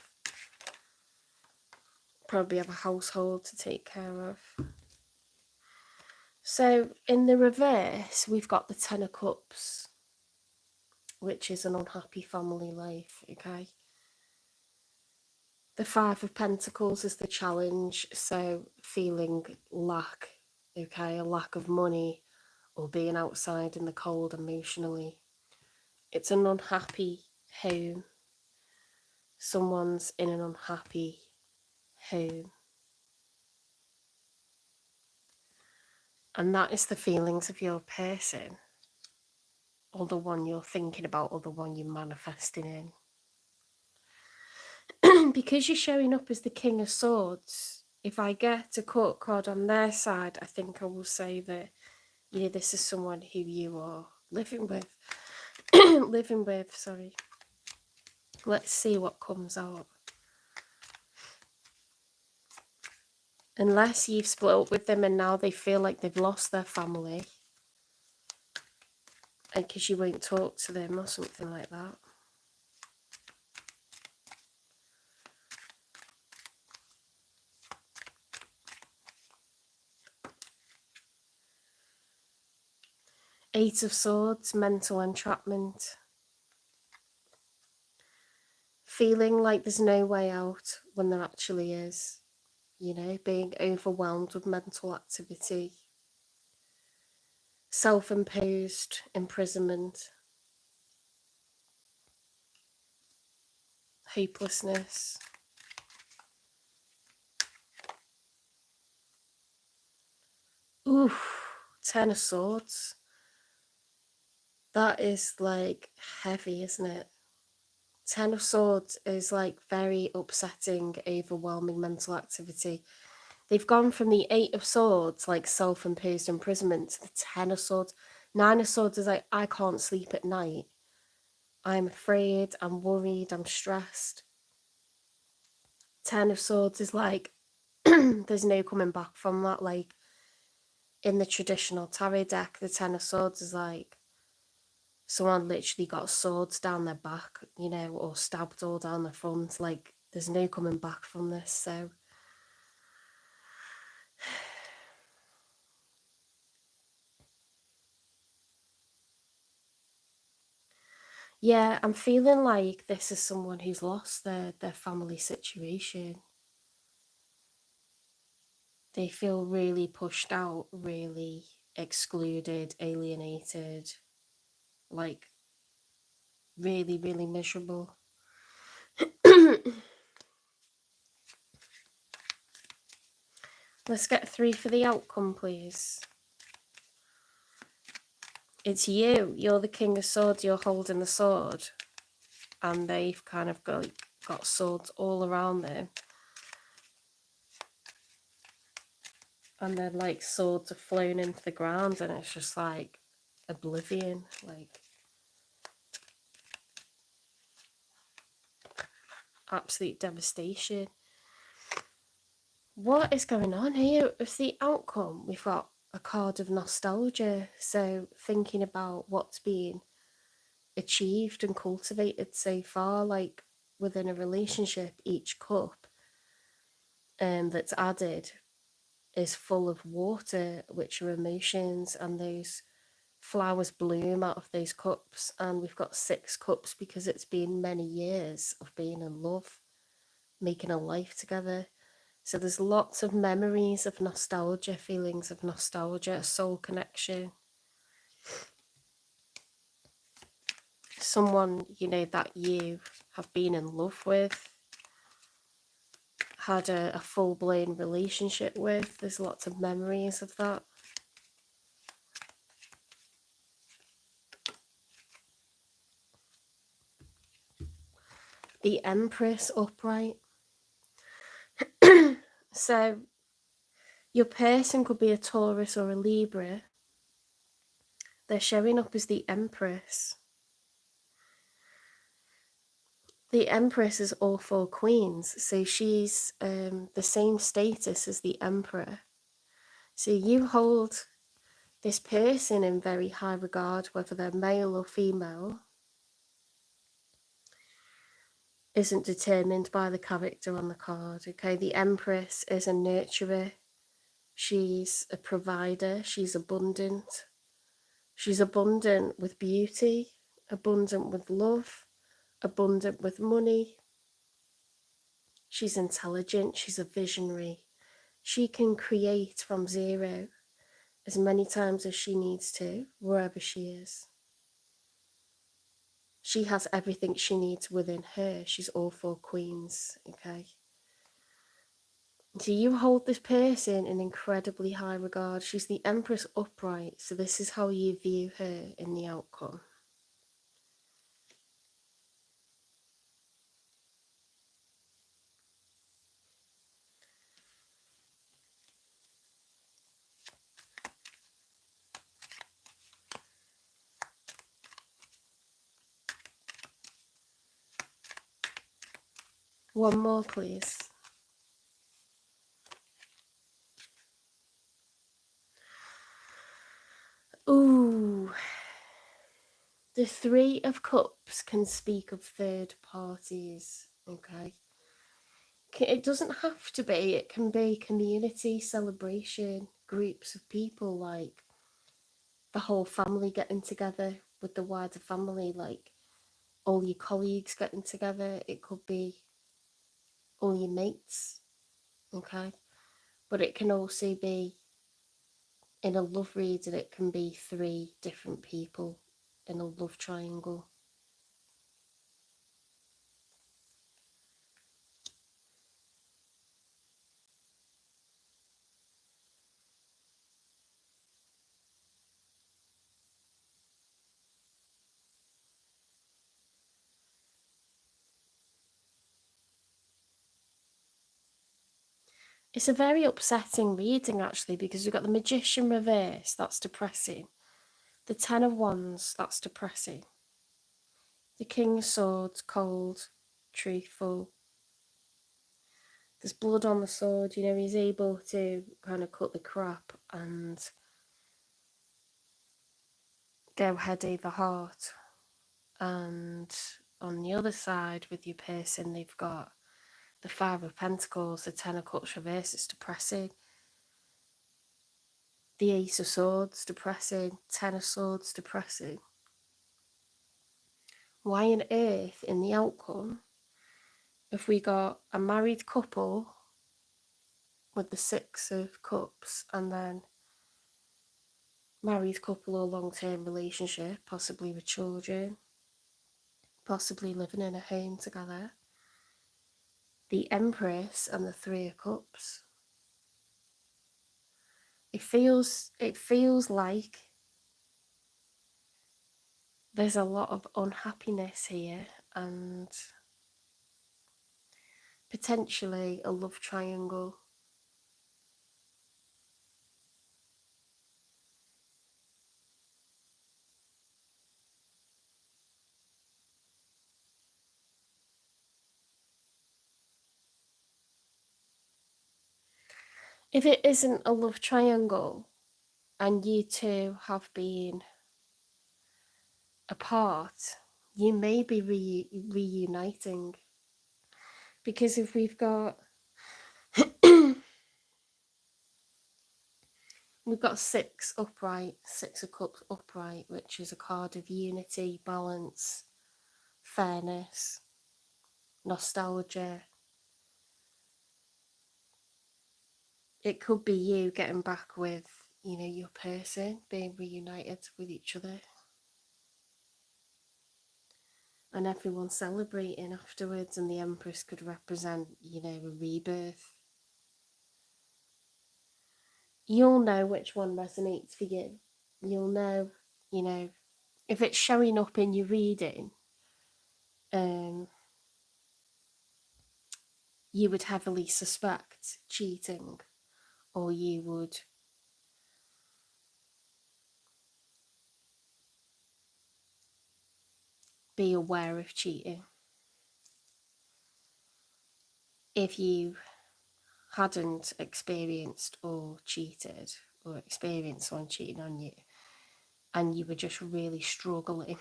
Probably have a household to take care of. So in the reverse, we've got the Ten of Cups, which is an unhappy family life, okay? The Five of Pentacles is the challenge, so feeling lack, okay, a lack of money or being outside in the cold emotionally. It's an unhappy home. Someone's in an unhappy home. And that is the feelings of your person, or the one you're thinking about, or the one you're manifesting in. Because you're showing up as the King of Swords, if I get a court card on their side, I think I will say that, you know, this is someone who you are living with. Sorry. Let's see what comes out. Unless you've split up with them and now they feel like they've lost their family, and because you won't talk to them or something like that. Eight of Swords, mental entrapment. Feeling like there's no way out when there actually is. You know, being overwhelmed with mental activity. Self-imposed imprisonment. Hopelessness. Oof, Ten of Swords. That is like heavy, isn't it? Ten of Swords is like very upsetting, overwhelming mental activity. They've gone from the Eight of Swords, like self-imposed imprisonment, to the Ten of Swords. Nine of Swords is like, I can't sleep at night. I'm afraid, I'm worried, I'm stressed. Ten of Swords is like, there's no coming back from that. Like, in the traditional tarot deck, the Ten of Swords is like, someone literally got swords down their back, you know, or stabbed all down the front. Like, there's no coming back from this. So yeah, I'm feeling like this is someone who's lost their family situation. They feel really pushed out, really excluded, alienated, like really, really miserable. Let's get 3 for the outcome, please. It's you. You're the King of Swords. You're holding the sword. And they've kind of got swords all around them. And then, like, swords are flown into the ground, and it's just like oblivion. Like, absolute devastation. What is going on here? With the outcome, we've got a card of nostalgia. So thinking about what's been achieved and cultivated so far, like within a relationship, each cup that's added is full of water, which are emotions, and those flowers bloom out of those cups. And we've got 6 cups because it's been many years of being in love, making a life together. So there's lots of memories of nostalgia, feelings of nostalgia, a soul connection. Someone, you know, that you have been in love with, had a full-blown relationship with. There's lots of memories of that. The Empress upright. So your person could be a Taurus or a Libra. They're showing up as the Empress. The Empress is all 4 queens, so she's the same status as the Emperor. So you hold this person in very high regard, whether they're male or female, isn't determined by the character on the card. Okay, the Empress is a nurturer. She's a provider. She's abundant. She's abundant with beauty, abundant with love, abundant with money. She's intelligent. She's a visionary. She can create from zero as many times as she needs to, wherever she is. She has everything she needs within her. She's all 4 queens, okay? So you hold this person in incredibly high regard. She's the Empress upright, so this is how you view her in the outcome. One more, please. Ooh. The 3 of Cups can speak of third parties, okay? It doesn't have to be. It can be community, celebration, groups of people, like the whole family getting together with the wider family, like all your colleagues getting together. It could be all your mates, okay? But it can also be, in a love reading, it can be 3 different people in a love triangle. It's a very upsetting reading, actually, because we've got the Magician reversed, that's depressing. The Ten of Wands, that's depressing. The King of Swords, cold, truthful. There's blood on the sword, you know, he's able to kind of cut the crap and go head over heart. And on the other side, with your person, they've got the Five of Pentacles, the Ten of Cups reversed, it's depressing. The Ace of Swords, depressing. Ten of Swords, depressing. Why on earth, in the outcome, if we got a married couple with the Six of Cups, and then married couple or long-term relationship, possibly with children, possibly living in a home together, the Empress and the Three of Cups, it feels like there's a lot of unhappiness here and potentially a love triangle. If it isn't a love triangle and you two have been apart, you may be reuniting. Because if we've got we've got Six upright, Six of Cups upright, which is a card of unity, balance, fairness, nostalgia. It could be you getting back with, you know, your person, being reunited with each other. And everyone celebrating afterwards, and the Empress could represent, you know, a rebirth. You'll know which one resonates for you. You'll know, you know, if it's showing up in your reading, you would heavily suspect cheating, or you would be aware of cheating. If you hadn't experienced or cheated, or experienced someone cheating on you, and you were just really struggling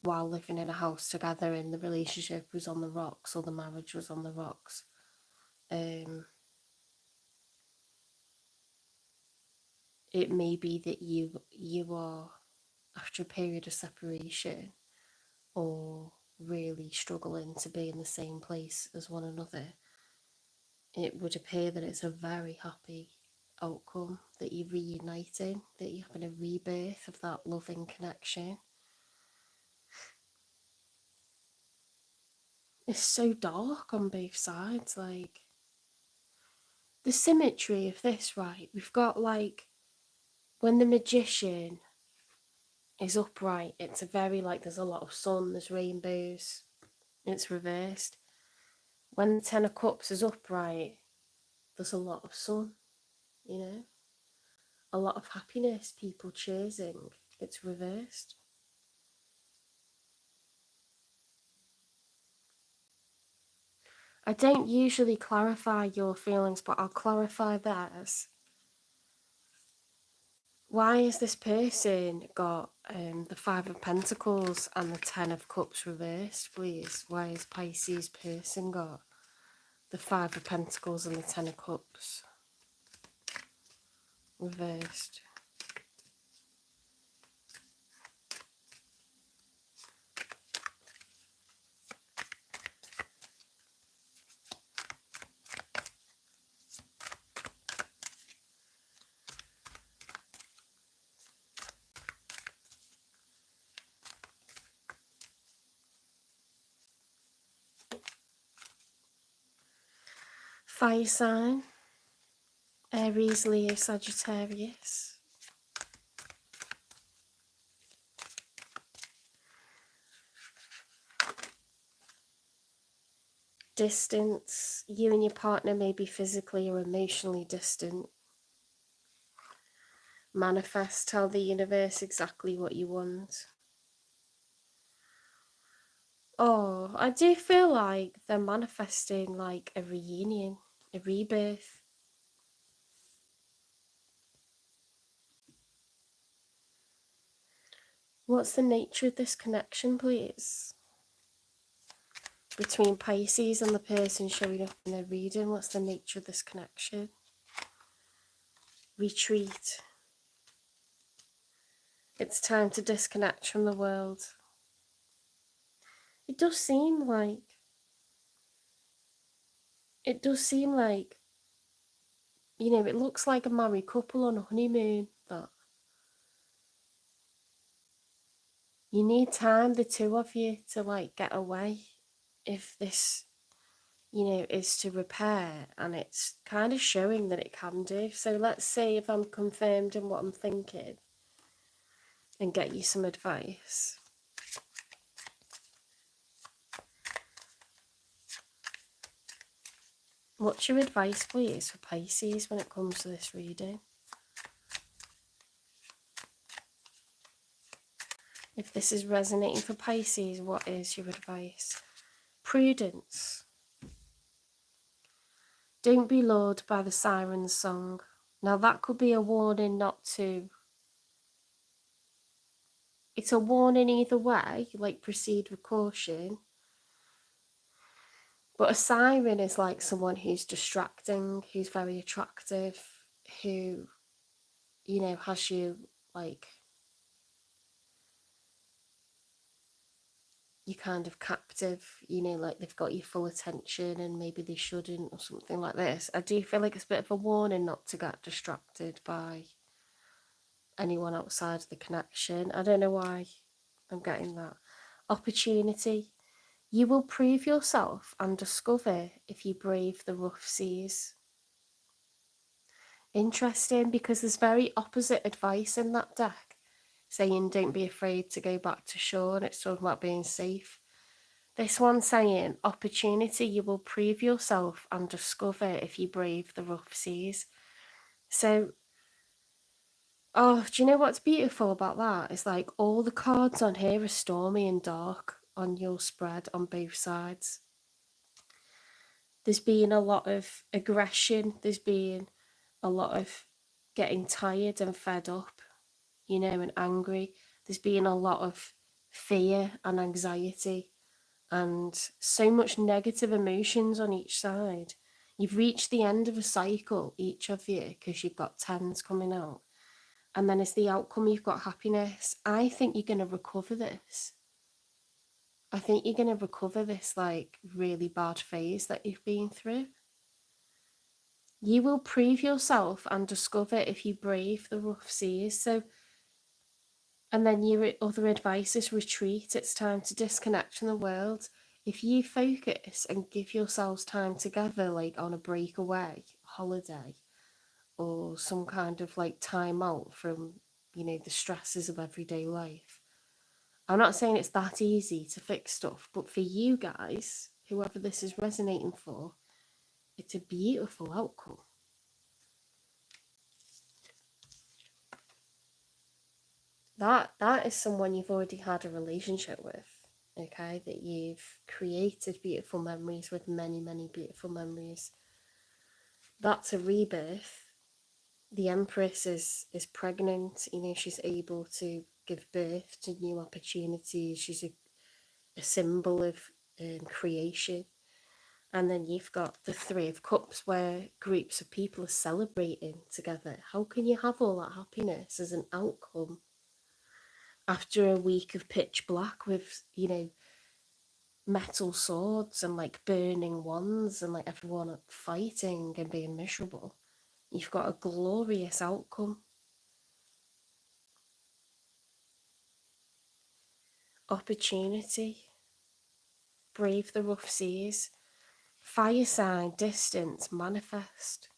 while living in a house together and the relationship was on the rocks or the marriage was on the rocks, it may be that you are, after a period of separation or really struggling to be in the same place as one another, it would appear that it's a very happy outcome, that you're reuniting, that you're having a rebirth of that loving connection. It's so dark on both sides, like the symmetry of this, right? We've got, like, when the Magician is upright, it's a very, like, there's a lot of sun, there's rainbows, it's reversed. When the Ten of Cups is upright, there's a lot of sun, you know, a lot of happiness, people cheering, it's reversed. I don't usually clarify your feelings, but I'll clarify theirs. Why has this person got the Five of Pentacles and the Ten of Cups reversed, please? Why has Pisces person got the Five of Pentacles and the Ten of Cups reversed? Fire sign, Aries, Leo, Sagittarius. Distance. You and your partner may be physically or emotionally distant. Manifest. Tell the universe exactly what you want. Oh, I do feel like they're manifesting like a reunion, a rebirth. What's the nature of this connection, please? Between Pisces and the person showing up in their reading, what's the nature of this connection? Retreat. It's time to disconnect from the world. It does seem like, it looks like a married couple on a honeymoon, that you need time, the two of you, to like get away if this, is to repair, and it's kind of showing that it can do. So let's see if I'm confirmed in what I'm thinking and get you some advice. What's your advice, please, for Pisces when it comes to this reading? If this is resonating for Pisces, what is your advice? Prudence. Don't be lured by the siren's song. Now that could be a warning not to. It's a warning either way, like proceed with caution. But a siren is like someone who's distracting, who's very attractive, who, has you like, you kind of captive, like they've got your full attention and maybe they shouldn't, or something like this. I do feel like it's a bit of a warning not to get distracted by anyone outside of the connection. I don't know why I'm getting that. Opportunity. You will prove yourself and discover if you brave the rough seas. Interesting, because there's very opposite advice in that deck, saying don't be afraid to go back to shore, and it's talking about being safe. This one saying opportunity, you will prove yourself and discover if you brave the rough seas. So, oh, do you know what's beautiful about that? It's like all the cards on here are stormy and dark on your spread on both sides. There's been a lot of aggression. There's been a lot of getting tired and fed up, and angry. There's been a lot of fear and anxiety and so much negative emotions on each side. You've reached the end of a cycle, each of you, because you've got tens coming out. And then as the outcome, you've got happiness. I think you're going to recover this. I think you're going to recover this like really bad phase that you've been through. You will prove yourself and discover if you brave the rough seas. So, and then your other advice is retreat. It's time to disconnect from the world. If you focus and give yourselves time together, like on a breakaway, holiday, or some kind of like time out from, the stresses of everyday life. I'm not saying it's that easy to fix stuff, but for you guys, whoever this is resonating for, it's a beautiful outcome. That is someone you've already had a relationship with, okay, that you've created beautiful memories with, many, many beautiful memories. That's a rebirth. The Empress is pregnant, she's able to give birth to new opportunities. She's a symbol of creation. And then you've got the Three of Cups, where groups of people are celebrating together. How can you have all that happiness as an outcome after a week of pitch black with, metal swords and like burning wands and like everyone fighting and being miserable? You've got a glorious outcome. Opportunity. Brave the rough seas. Fire sign, distance, manifest.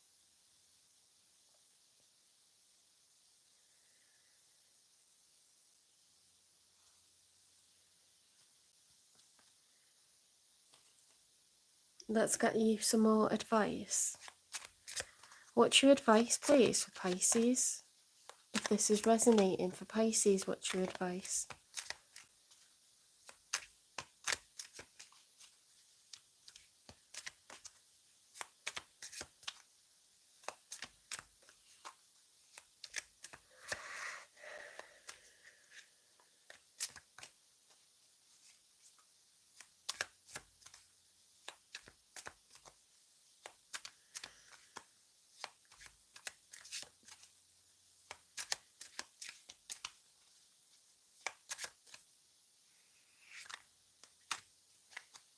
Let's get you some more advice. What's your advice, please, for Pisces? If this is resonating for Pisces, what's your advice?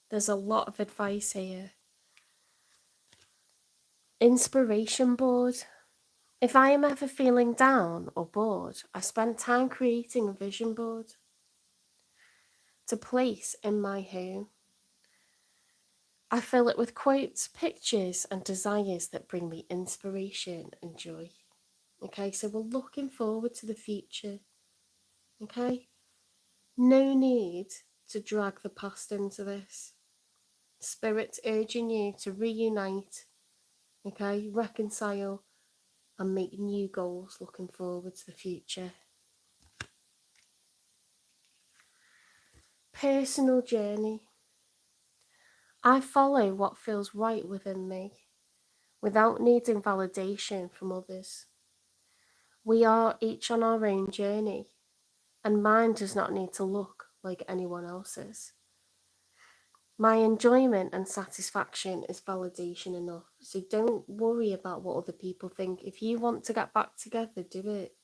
There's a lot of advice here. Inspiration board. If I am ever feeling down or bored, I spend time creating a vision board to place in my home. I fill it with quotes, pictures, and desires that bring me inspiration and joy. Okay, so we're looking forward to the future. Okay, no need to drag the past into this. Spirit's urging you to reunite, okay, reconcile, and make new goals looking forward to the future. Personal journey. I follow what feels right within me without needing validation from others. We are each on our own journey, and mine does not need to look like anyone else's. My enjoyment and satisfaction is validation enough, so don't worry about what other people think. If you want to get back together, do it.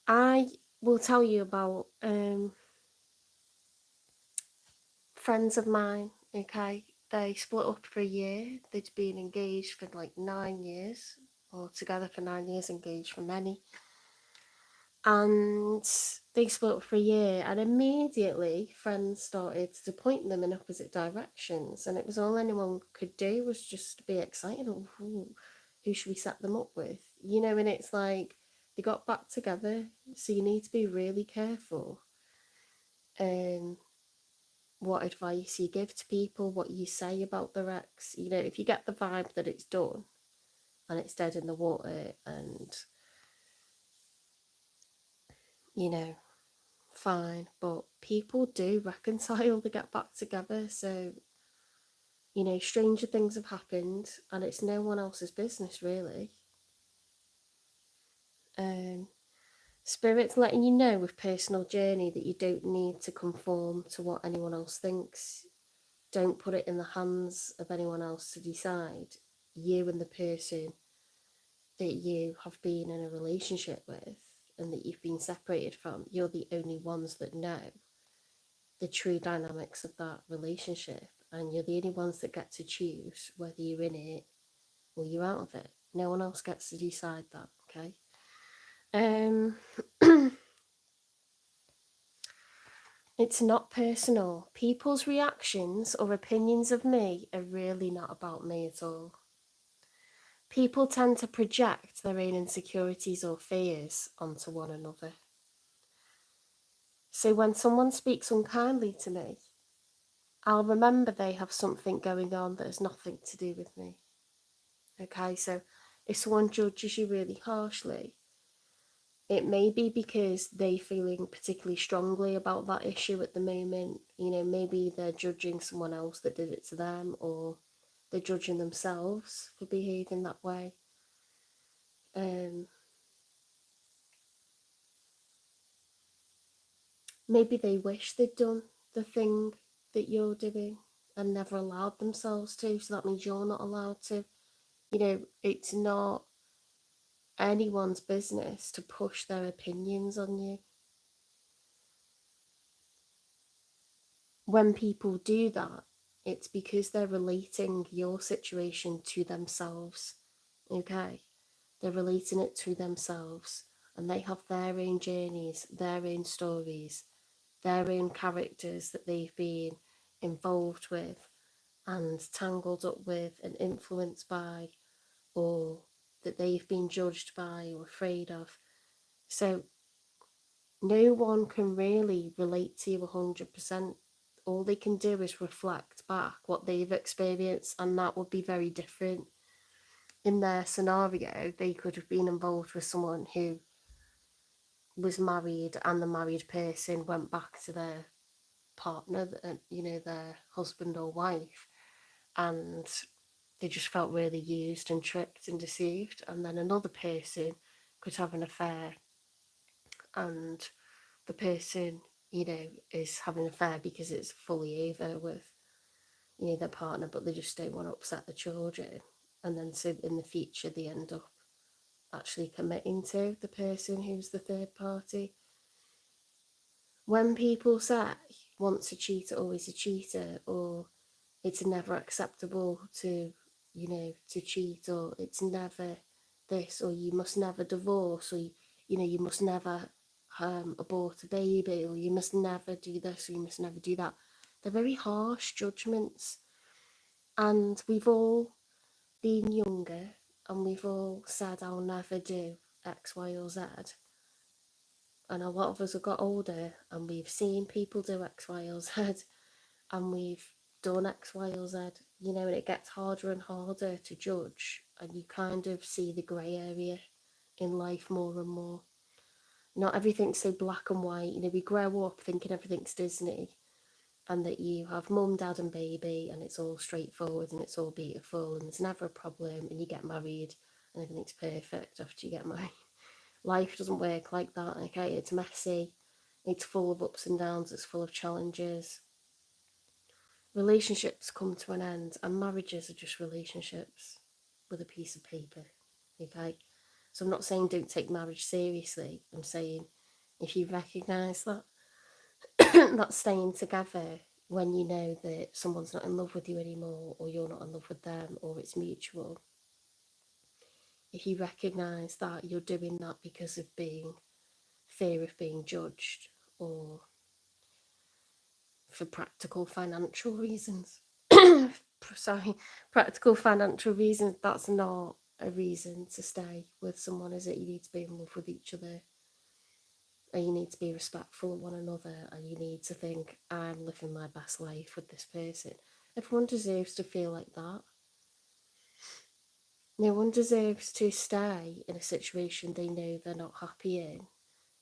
I will tell you about friends of mine, okay? They split up for a year. They'd been engaged for like 9 years, or together for 9 years, engaged for many. And they split up for a year, and immediately friends started to point them in opposite directions, and it was all anyone could do was just be excited. Oh, who should we set them up with? You know, and it's like they got back together, so you need to be really careful what advice you give to people, what you say about their ex. You know, if you get the vibe that it's done and it's dead in the water, and you know, fine, but people do reconcile, they get back together. So, you know, stranger things have happened, and it's no one else's business, really. Spirit's letting you know with personal journey that you don't need to conform to what anyone else thinks. Don't put it in the hands of anyone else to decide. You and the person that you have been in a relationship with and that you've been separated from, you're the only ones that know the true dynamics of that relationship, and you're the only ones that get to choose whether you're in it or you're out of it. No one else gets to decide that, okay? It's not personal. People's reactions or opinions of me are really not about me at all. People tend to project their own insecurities or fears onto one another. So when someone speaks unkindly to me, I'll remember they have something going on that has nothing to do with me. Okay, so if someone judges you really harshly, it may be because they're feeling particularly strongly about that issue at the moment. You know, maybe they're judging someone else that did it to them, or they're judging themselves for behaving that way. Maybe they wish they'd done the thing that you're doing and never allowed themselves to, so that means you're not allowed to. You know, it's not anyone's business to push their opinions on you. When people do that, it's because they're relating your situation to themselves, okay? They're relating it to themselves, and they have their own journeys, their own stories, their own characters that they've been involved with and tangled up with and influenced by, or that they've been judged by or afraid of. So no one can really relate to you 100%. All they can do is reflect back what they've experienced, and that would be very different. In their scenario, they could have been involved with someone who was married, and the married person went back to their partner, their husband or wife, and they just felt really used and tricked and deceived. And then another person could have an affair, and the person, is having an affair because it's fully over with, their partner, but they just don't want to upset the children. And then so in the future, they end up actually committing to the person who's the third party. When people say once a cheater, always a cheater, or it's never acceptable to, to cheat, or it's never this, or you must never divorce, or, you must never abort a baby, or you must never do this, or you must never do that. They're very harsh judgments. And we've all been younger, and we've all said, I'll never do X, Y, or Z. And a lot of us have got older, and we've seen people do X, Y, or Z, and we've done X, Y, or Z, and it gets harder and harder to judge, and you kind of see the grey area in life more and more. Not everything's so black and white. We grow up thinking everything's Disney, and that you have mum, dad, and baby, and it's all straightforward, and it's all beautiful, and there's never a problem, and you get married, and everything's perfect after you get married. Life doesn't work like that, okay? It's messy, it's full of ups and downs, it's full of challenges. Relationships come to an end, and marriages are just relationships with a piece of paper, okay? So I'm not saying don't take marriage seriously. I'm saying if you recognise that, that's staying together when you know that someone's not in love with you anymore, or you're not in love with them, or it's mutual. If you recognise that you're doing that because of fear of being judged, or for practical financial reasons, practical financial reasons, that's not a reason to stay with someone, is it? You need to be in love with each other, and you need to be respectful of one another, and you need to think, I'm living my best life with this person. Everyone deserves to feel like that. No one deserves to stay in a situation they know they're not happy in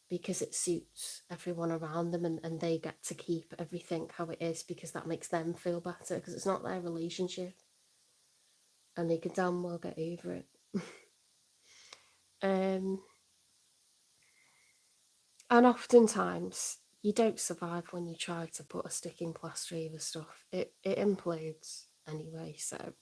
because it suits everyone around them, and they get to keep everything how it is because that makes them feel better, because it's not their relationship, and they can damn well get over it. And oftentimes you don't survive when you try to put a sticking plaster over stuff. It implodes anyway. So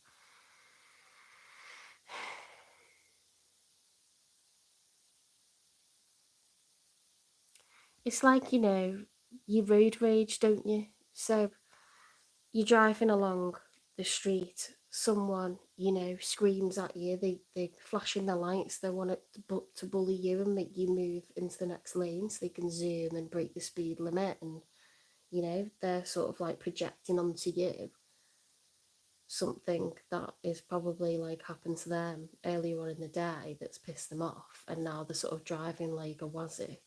it's like, you road rage, don't you? So you're driving along the street, someone, screams at you, they're flashing their lights, they want to bully you and make you move into the next lane so they can zoom and break the speed limit, and, they're sort of like projecting onto you something that is probably like happened to them earlier on in the day that's pissed them off, and now they're sort of driving like a wazik.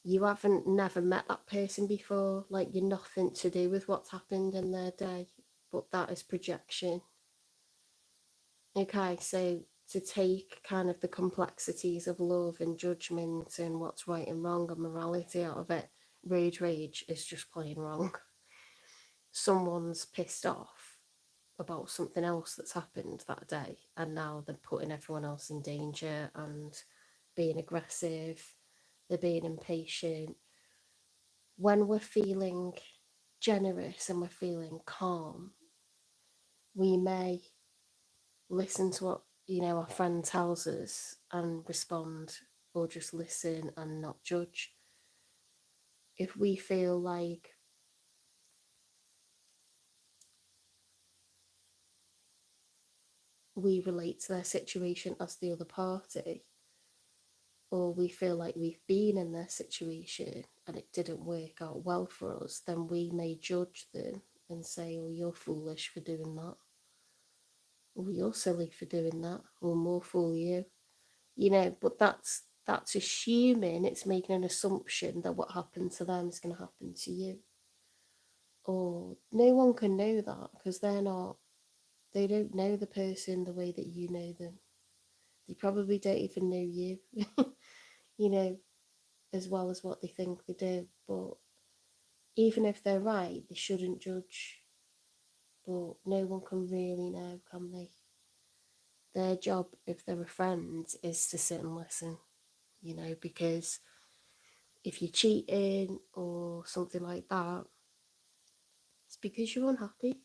You haven't never met that person before, like you're nothing to do with what's happened in their day, but that is projection. Okay, so to take kind of the complexities of love and judgment and what's right and wrong and morality out of it, road rage is just plain wrong. Someone's pissed off about something else that's happened that day, and now they're putting everyone else in danger and being aggressive, they're being impatient. When we're feeling generous and we're feeling calm, we may listen to what, our friend tells us and respond, or just listen and not judge. If we feel like we relate to their situation as the other party, or we feel like we've been in their situation and it didn't work out well for us, then we may judge them and say, oh, you're foolish for doing that, or you're silly for doing that, or more fool you. But that's assuming, it's making an assumption that what happened to them is going to happen to you. or no one can know that because they don't know the person the way that you know them. They probably don't even know you, you know, as well as what they think they do. But even if they're right, they shouldn't judge. But no one can really know, can they? Their job, if they're a friend, is to sit and listen, because if you're cheating or something like that, it's because you're unhappy.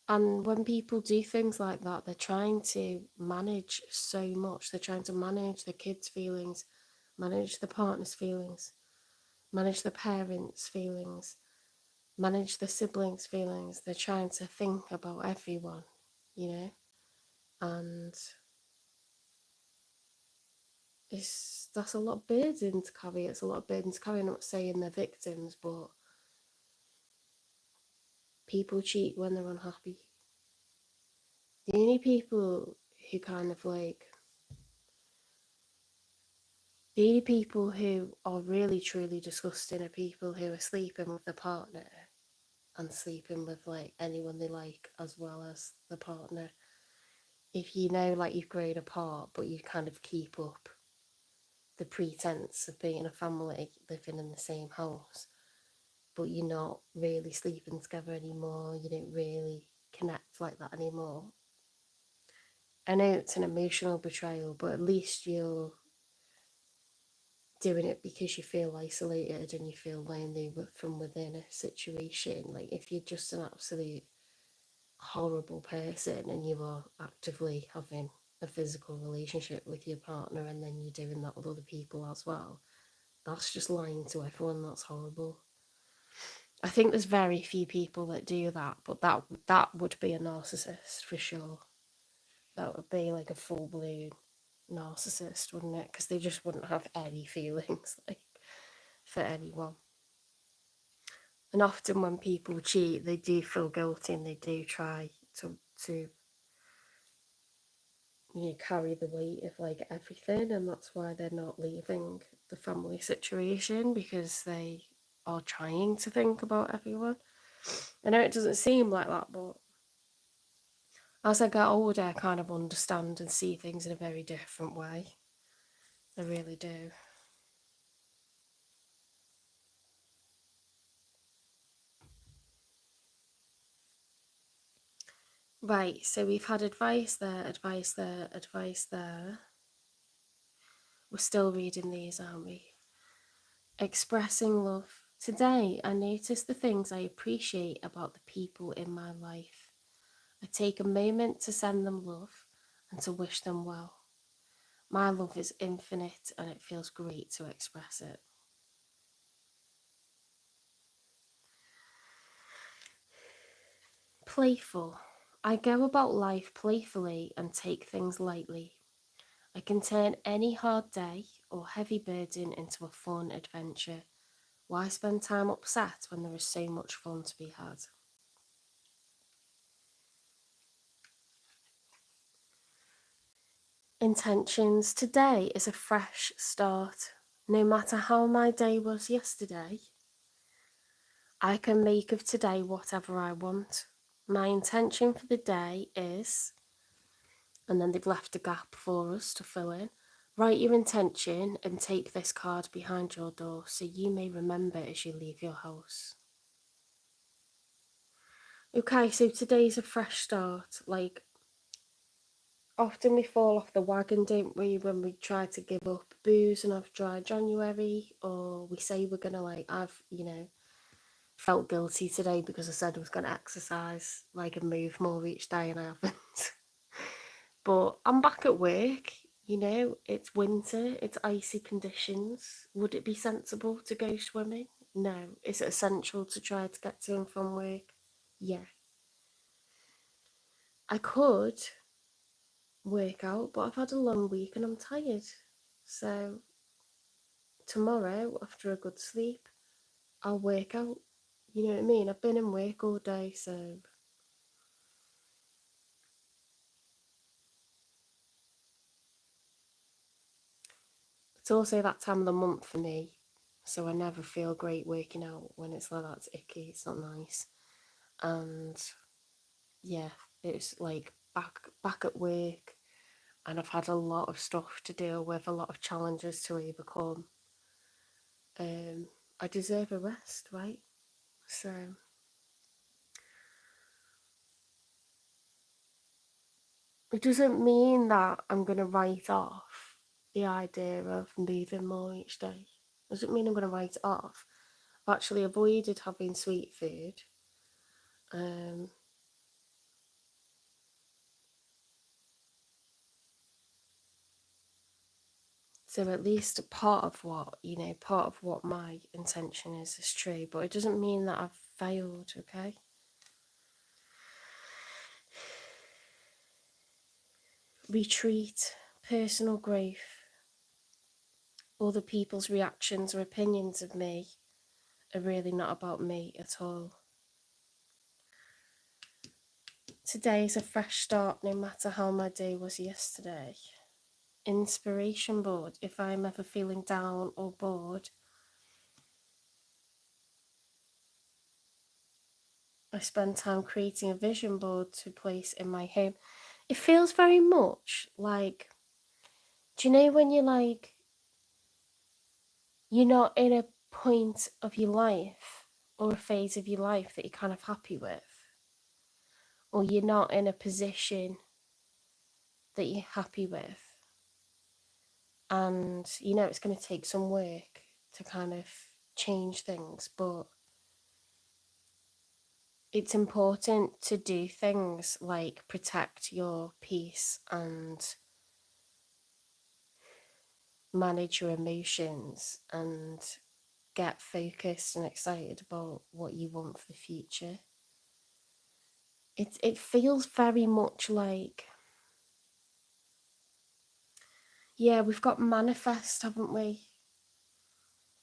And when people do things like that, they're trying to manage so much. They're trying to manage the kids' feelings, manage the partner's feelings, manage the parents' feelings, manage the siblings' feelings. They're trying to think about everyone, you know? And that's a lot of burden to carry. It's a lot of burden to carry. I'm not saying they're victims, but people cheat when they're unhappy. The only people who kind of like the only people who are really truly disgusting are people who are sleeping with the partner and sleeping with like anyone they like as well as the partner. If you know like you've grown apart but you kind of keep up the pretense of being a family living in the same house, but you're not really sleeping together anymore, you don't really connect like that anymore. I know it's an emotional betrayal, but at least you're doing it because you feel isolated and you feel lonely from within a situation. Like if you're just an absolute horrible person and you are actively having a physical relationship with your partner and then you're doing that with other people as well, that's just lying to everyone. That's horrible. I think there's very few people that do that, but that would be a narcissist for sure. That would be like a full blown narcissist, wouldn't it? Because they just wouldn't have any feelings like for anyone. And often when people cheat, they do feel guilty and they do try to carry the weight of like everything, and that's why they're not leaving the family situation because they are trying to think about everyone. I know it doesn't seem like that, but as I get older, I kind of understand and see things in a very different way. I really do. Right, so we've had advice there, advice there, advice there. We're still reading these, aren't we? Expressing love. Today, I notice the things I appreciate about the people in my life. I take a moment to send them love and to wish them well. My love is infinite and it feels great to express it. Playful. I go about life playfully and take things lightly. I can turn any hard day or heavy burden into a fun adventure. Why spend time upset when there is so much fun to be had? Intentions. Today is a fresh start. No matter how my day was yesterday, I can make of today whatever I want. My intention for the day is, and then they've left a gap for us to fill in. Write your intention and take this card behind your door so you may remember as you leave your house. Okay, so today's a fresh start. Like, often we fall off the wagon, don't we, when we try to give up booze and have dry January, or we say we're gonna I've felt guilty today because I said I was gonna exercise and move more each day and I haven't. But I'm back at work, it's winter, it's icy conditions. Would it be sensible to go swimming? No. Is it essential to try to get to and from work? Yeah. I could work out, but I've had a long week and I'm tired. So tomorrow, after a good sleep, I'll work out. You know what I mean? I've been in work all day, so it's also that time of the month for me. So I never feel great working out when it's like that's icky, it's not nice. And yeah, it's like back at work, and I've had a lot of stuff to deal with, a lot of challenges to overcome. I deserve a rest, right? So it doesn't mean that I'm going to write off the idea of moving more each day. It doesn't mean I'm going to write it off. I've actually avoided having sweet food. So at least part of what my intention is true, but it doesn't mean that I've failed, okay? Retreat, personal growth, other people's reactions or opinions of me are really not about me at all. Today is a fresh start, no matter how my day was yesterday. Inspiration board, if I'm ever feeling down or bored, I spend time creating a vision board to place in my home. It feels very much like, do you know when you're not in a point of your life or a phase of your life that you're kind of happy with, or you're not in a position that you're happy with, and it's going to take some work to kind of change things, but it's important to do things like protect your peace and manage your emotions and get focused and excited about what you want for the future. It feels very much like, yeah, we've got manifest, haven't we?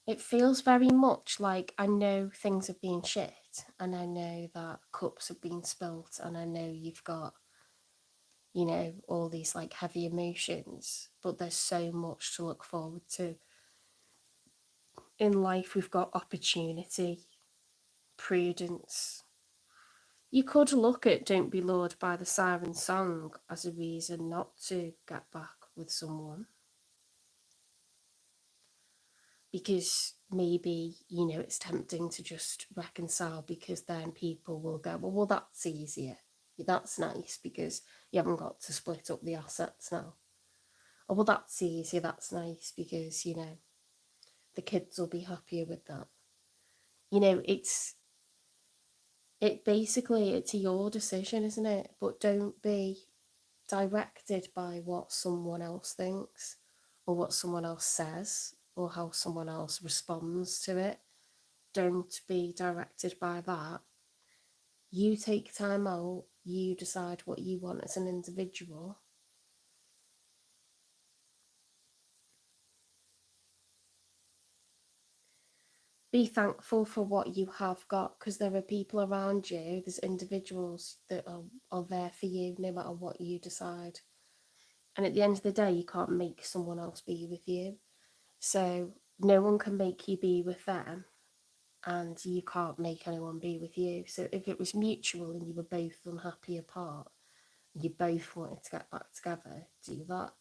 It feels very much like I know things have been shit, and I know that cups have been spilt, and I know you've got, all these like heavy emotions, but there's so much to look forward to. In life, we've got opportunity, prudence. You could look at Don't Be Lured by the Siren Song as a reason not to get back with someone. Because maybe, it's tempting to just reconcile, because then people will go, well, that's easier. That's nice because you haven't got to split up the assets now. Oh, well, that's easy. That's nice because, the kids will be happier with that. It's your decision, isn't it? But don't be directed by what someone else thinks or what someone else says or how someone else responds to it. Don't be directed by that. You take time out, you decide what you want as an individual. Be thankful for what you have got, because there are people around you, there's individuals that are there for you no matter what you decide. And at the end of the day, you can't make someone else be with you. So no one can make you be with them, and you can't make anyone be with you. So if it was mutual and you were both unhappy apart, you both wanted to get back together, do that.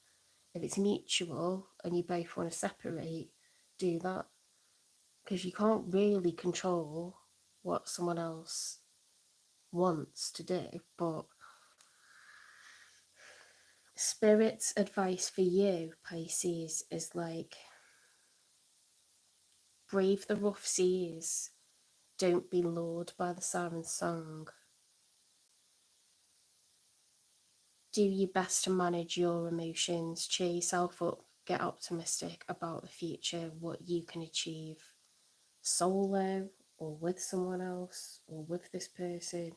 If it's mutual and you both want to separate, do that. Because you can't really control what someone else wants to do. But Spirit's advice for you, Pisces, is like, brave the rough seas. Don't be lured by the siren song. Do your best to manage your emotions, cheer yourself up, get optimistic about the future, what you can achieve solo or with someone else or with this person.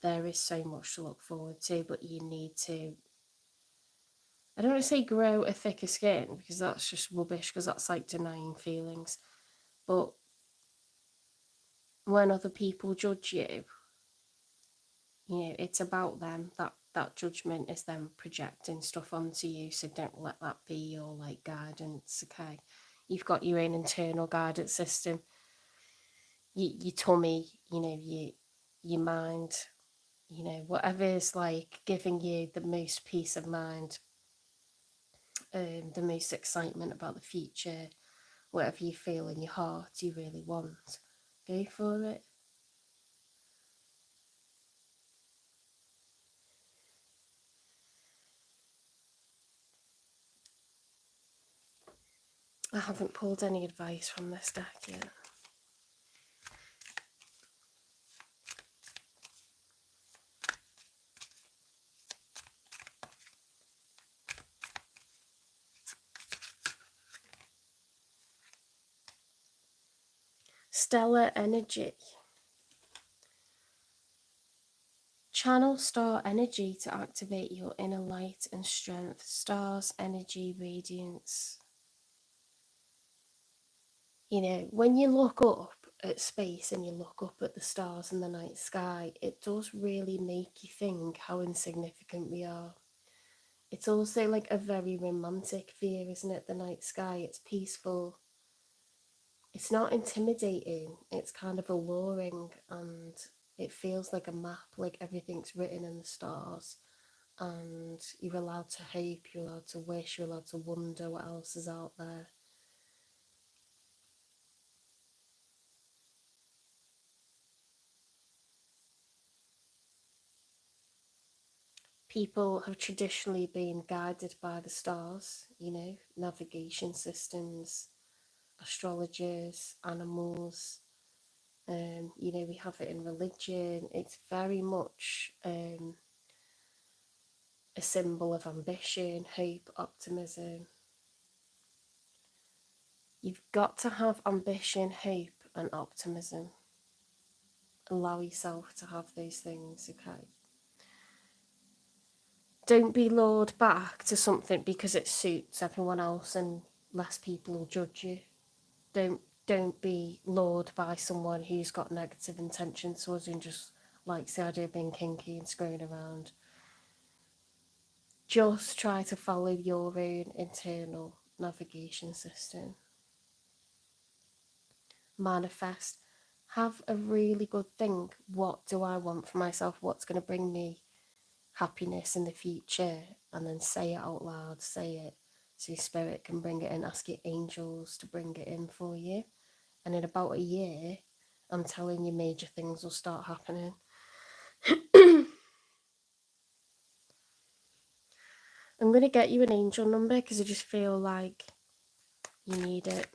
There is so much to look forward to, but you need to, I don't want to say grow a thicker skin, because that's just rubbish, because that's like denying feelings. But when other people judge you, it's about them. That judgment is them projecting stuff onto you, so don't let that be your like guidance, okay? You've got your own internal guidance system, your tummy, your mind, whatever is like giving you the most peace of mind, the most excitement about the future, whatever you feel in your heart you really want, go for it. I haven't pulled any advice from this deck yet. Stellar energy. Channel star energy to activate your inner light and strength. Stars, energy, radiance. When you look up at space and you look up at the stars in the night sky, it does really make you think how insignificant we are. It's also like a very romantic view, isn't it? The night sky, it's peaceful. It's not intimidating, it's kind of alluring, and it feels like a map, like everything's written in the stars, and you're allowed to hope, you're allowed to wish, you're allowed to wonder what else is out there. People have traditionally been guided by the stars, navigation systems, astrologers, animals. We have it in religion. It's very much a symbol of ambition, hope, optimism. You've got to have ambition, hope, and optimism. Allow yourself to have those things, okay? Don't be lured back to something because it suits everyone else and less people will judge you. Don't be lured by someone who's got negative intentions towards you and just likes the idea of being kinky and screwing around. Just try to follow your own internal navigation system. Manifest. Have a really good think. What do I want for myself? What's going to bring me happiness in the future? And then say it out loud. Say it so your spirit can bring it in. Ask your angels to bring it in for you. And in about a year, I'm telling you, major things will start happening. I'm going to get you an angel number because I just feel like you need it.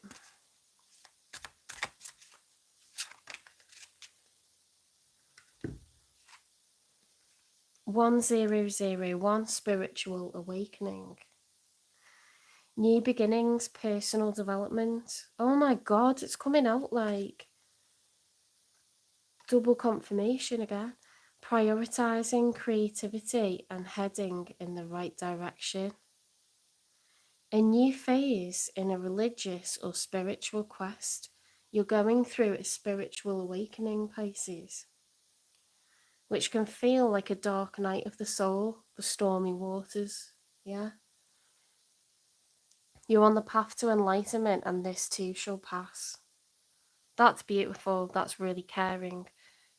1001, spiritual awakening. New beginnings, personal development. Oh my god, it's coming out like double confirmation again. Prioritizing creativity and heading in the right direction. A new phase in a religious or spiritual quest. You're going through a spiritual awakening, Pisces, which can feel like a dark night of the soul, the stormy waters. Yeah. You're on the path to enlightenment, and this too shall pass. That's beautiful. That's really caring.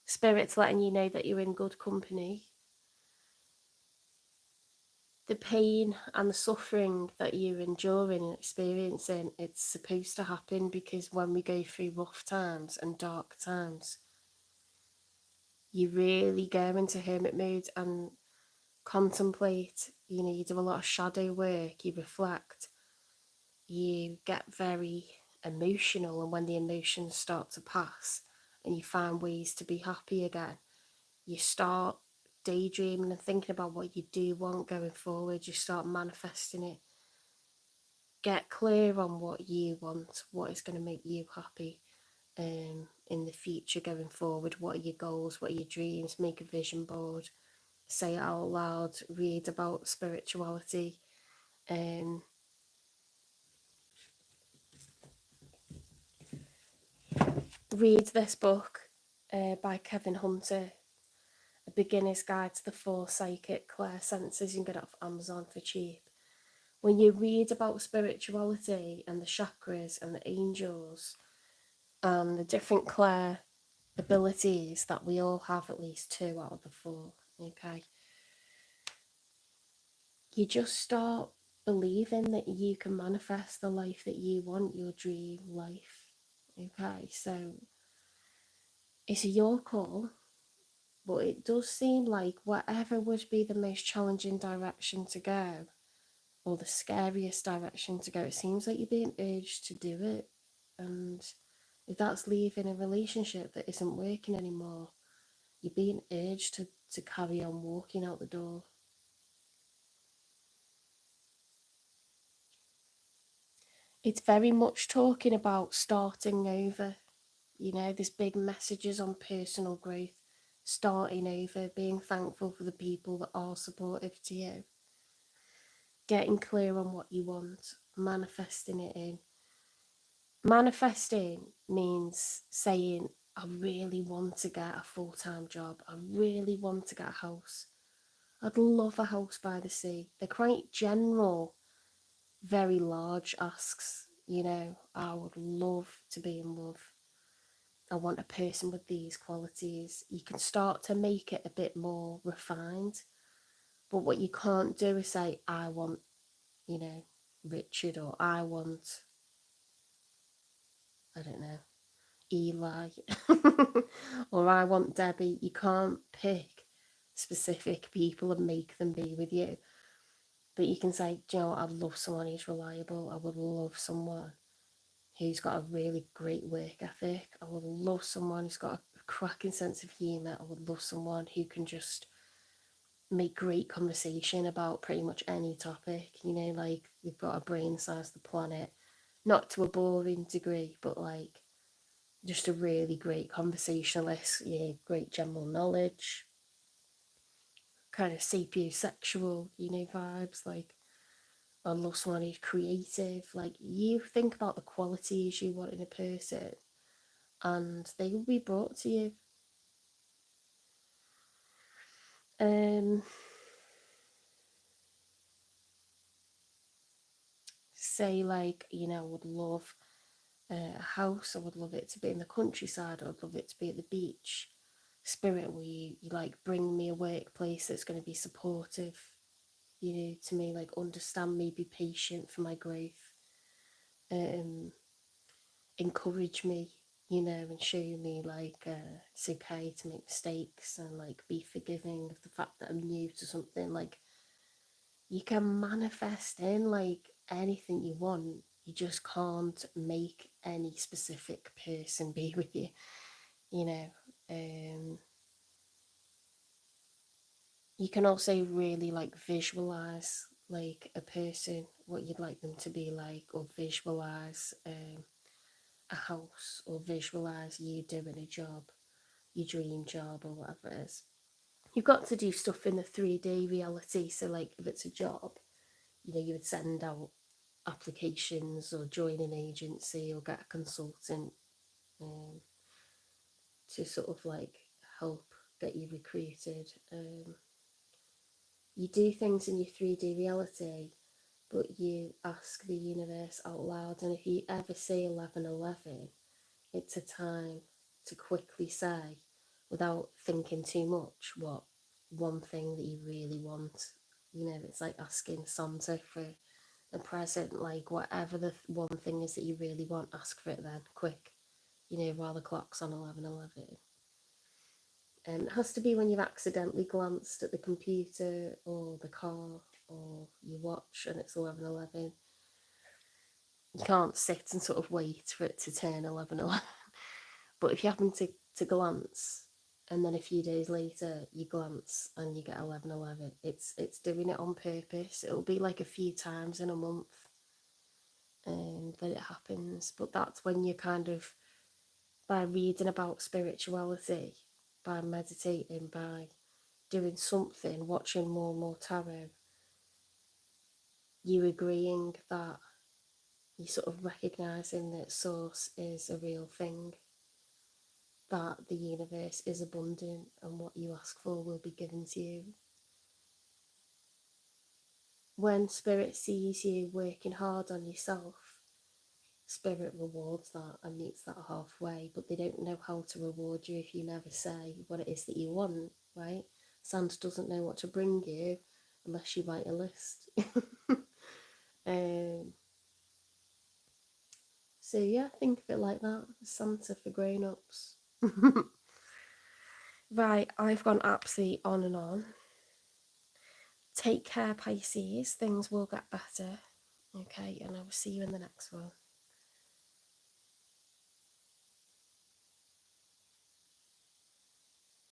Spirit's letting you know that you're in good company. The pain and the suffering that you're enduring and experiencing, it's supposed to happen because when we go through rough times and dark times, you really go into hermit mode and contemplate. You do a lot of shadow work, you reflect, you get very emotional, and when the emotions start to pass and you find ways to be happy again, you start daydreaming and thinking about what you do want going forward. You start manifesting it. Get clear on what you want, what is going to make you happy in the future going forward. What are your goals? What are your dreams? Make a vision board. Say it out loud. Read about spirituality. Read this book by Kevin Hunter, A Beginner's Guide to the Four Psychic Clair Senses. You can get it off Amazon for cheap. When you read about spirituality and the chakras and the angels and the different clair abilities that we all have, at least 2 out of the 4, okay, you just start believing that you can manifest the life that you want, your dream life. Okay, so it's your call, but it does seem like whatever would be the most challenging direction to go, or the scariest direction to go, it seems like you're being urged to do it. And if that's leaving a relationship that isn't working anymore, you're being urged to carry on walking out the door. It's very much talking about starting over. You know, there's big messages on personal growth, starting over, being thankful for the people that are supportive to you, getting clear on what you want, manifesting it in. Manifesting means saying, I really want to get a full-time job. I really want to get a house. I'd love a house by the sea. They're quite general, very large asks. You know, I would love to be in love. I want a person with these qualities. You can start to make it a bit more refined. But what you can't do is say, I want, you know, Richard, or I want, I don't know, Eli, or I want Debbie. You can't pick specific people and make them be with you. But you can say, do you know what, I'd love someone who's reliable. I would love someone who's got a really great work ethic. I would love someone who's got a cracking sense of humour. I would love someone who can just make great conversation about pretty much any topic. You know, like they've got a brain the size of the planet. Not to a boring degree, but like just a really great conversationalist, yeah, great general knowledge, kind of sapiosexual, you know, vibes. Like, I love someone who's creative. Like, you think about the qualities you want in a person, and they will be brought to you. Say, like, you know, I would love a house. I would love it to be in the countryside. I would love it to be at the beach. Spirit, will you like bring me a workplace that's going to be supportive, you know, to me, like understand me, be patient for my growth, encourage me, you know, and show me like it's okay to make mistakes, and like be forgiving of the fact that I'm new to something. Like, you can manifest in like anything you want. You just can't make any specific person be with you, you know. You can also really like visualize like a person, what you'd like them to be like, or visualize a house, or visualize you doing a job, your dream job, or whatever it is. You've got to do stuff in the 3D reality. So like if it's a job, you know, you would send out applications or join an agency or get a consultant um, to sort of like help get you recruited. You do things in your 3D reality, but you ask the universe out loud. And if you ever say 1111, it's a time to quickly say, without thinking too much, what one thing that you really want. You know, it's like asking Santa for a present. Like, whatever the one thing is that you really want, ask for it then, quick. You know, while the clock's on 1111. It has to be when you've accidentally glanced at the computer or the car or your watch and it's 11:11. You can't sit and sort of wait for it to turn 11:11. But if you happen to glance, and then a few days later you glance and you get 11:11, it's doing it on purpose. It'll be like a few times in a month that it happens. But that's when you kind of, by reading about spirituality, by meditating, by doing something, watching more and more tarot, you agreeing that you sort of recognizing that source is a real thing, that the universe is abundant and what you ask for will be given to you. when Spirit sees you working hard on yourself, Spirit rewards that and meets that halfway, but they don't know how to reward you if you never say what it is that you want, right? Santa doesn't know what to bring you unless you write a list. So yeah, think of it like that. Santa for grown-ups. Right, I've gone absolutely on and on. Take care, Pisces. Things will get better. Okay, and I will see you in the next one.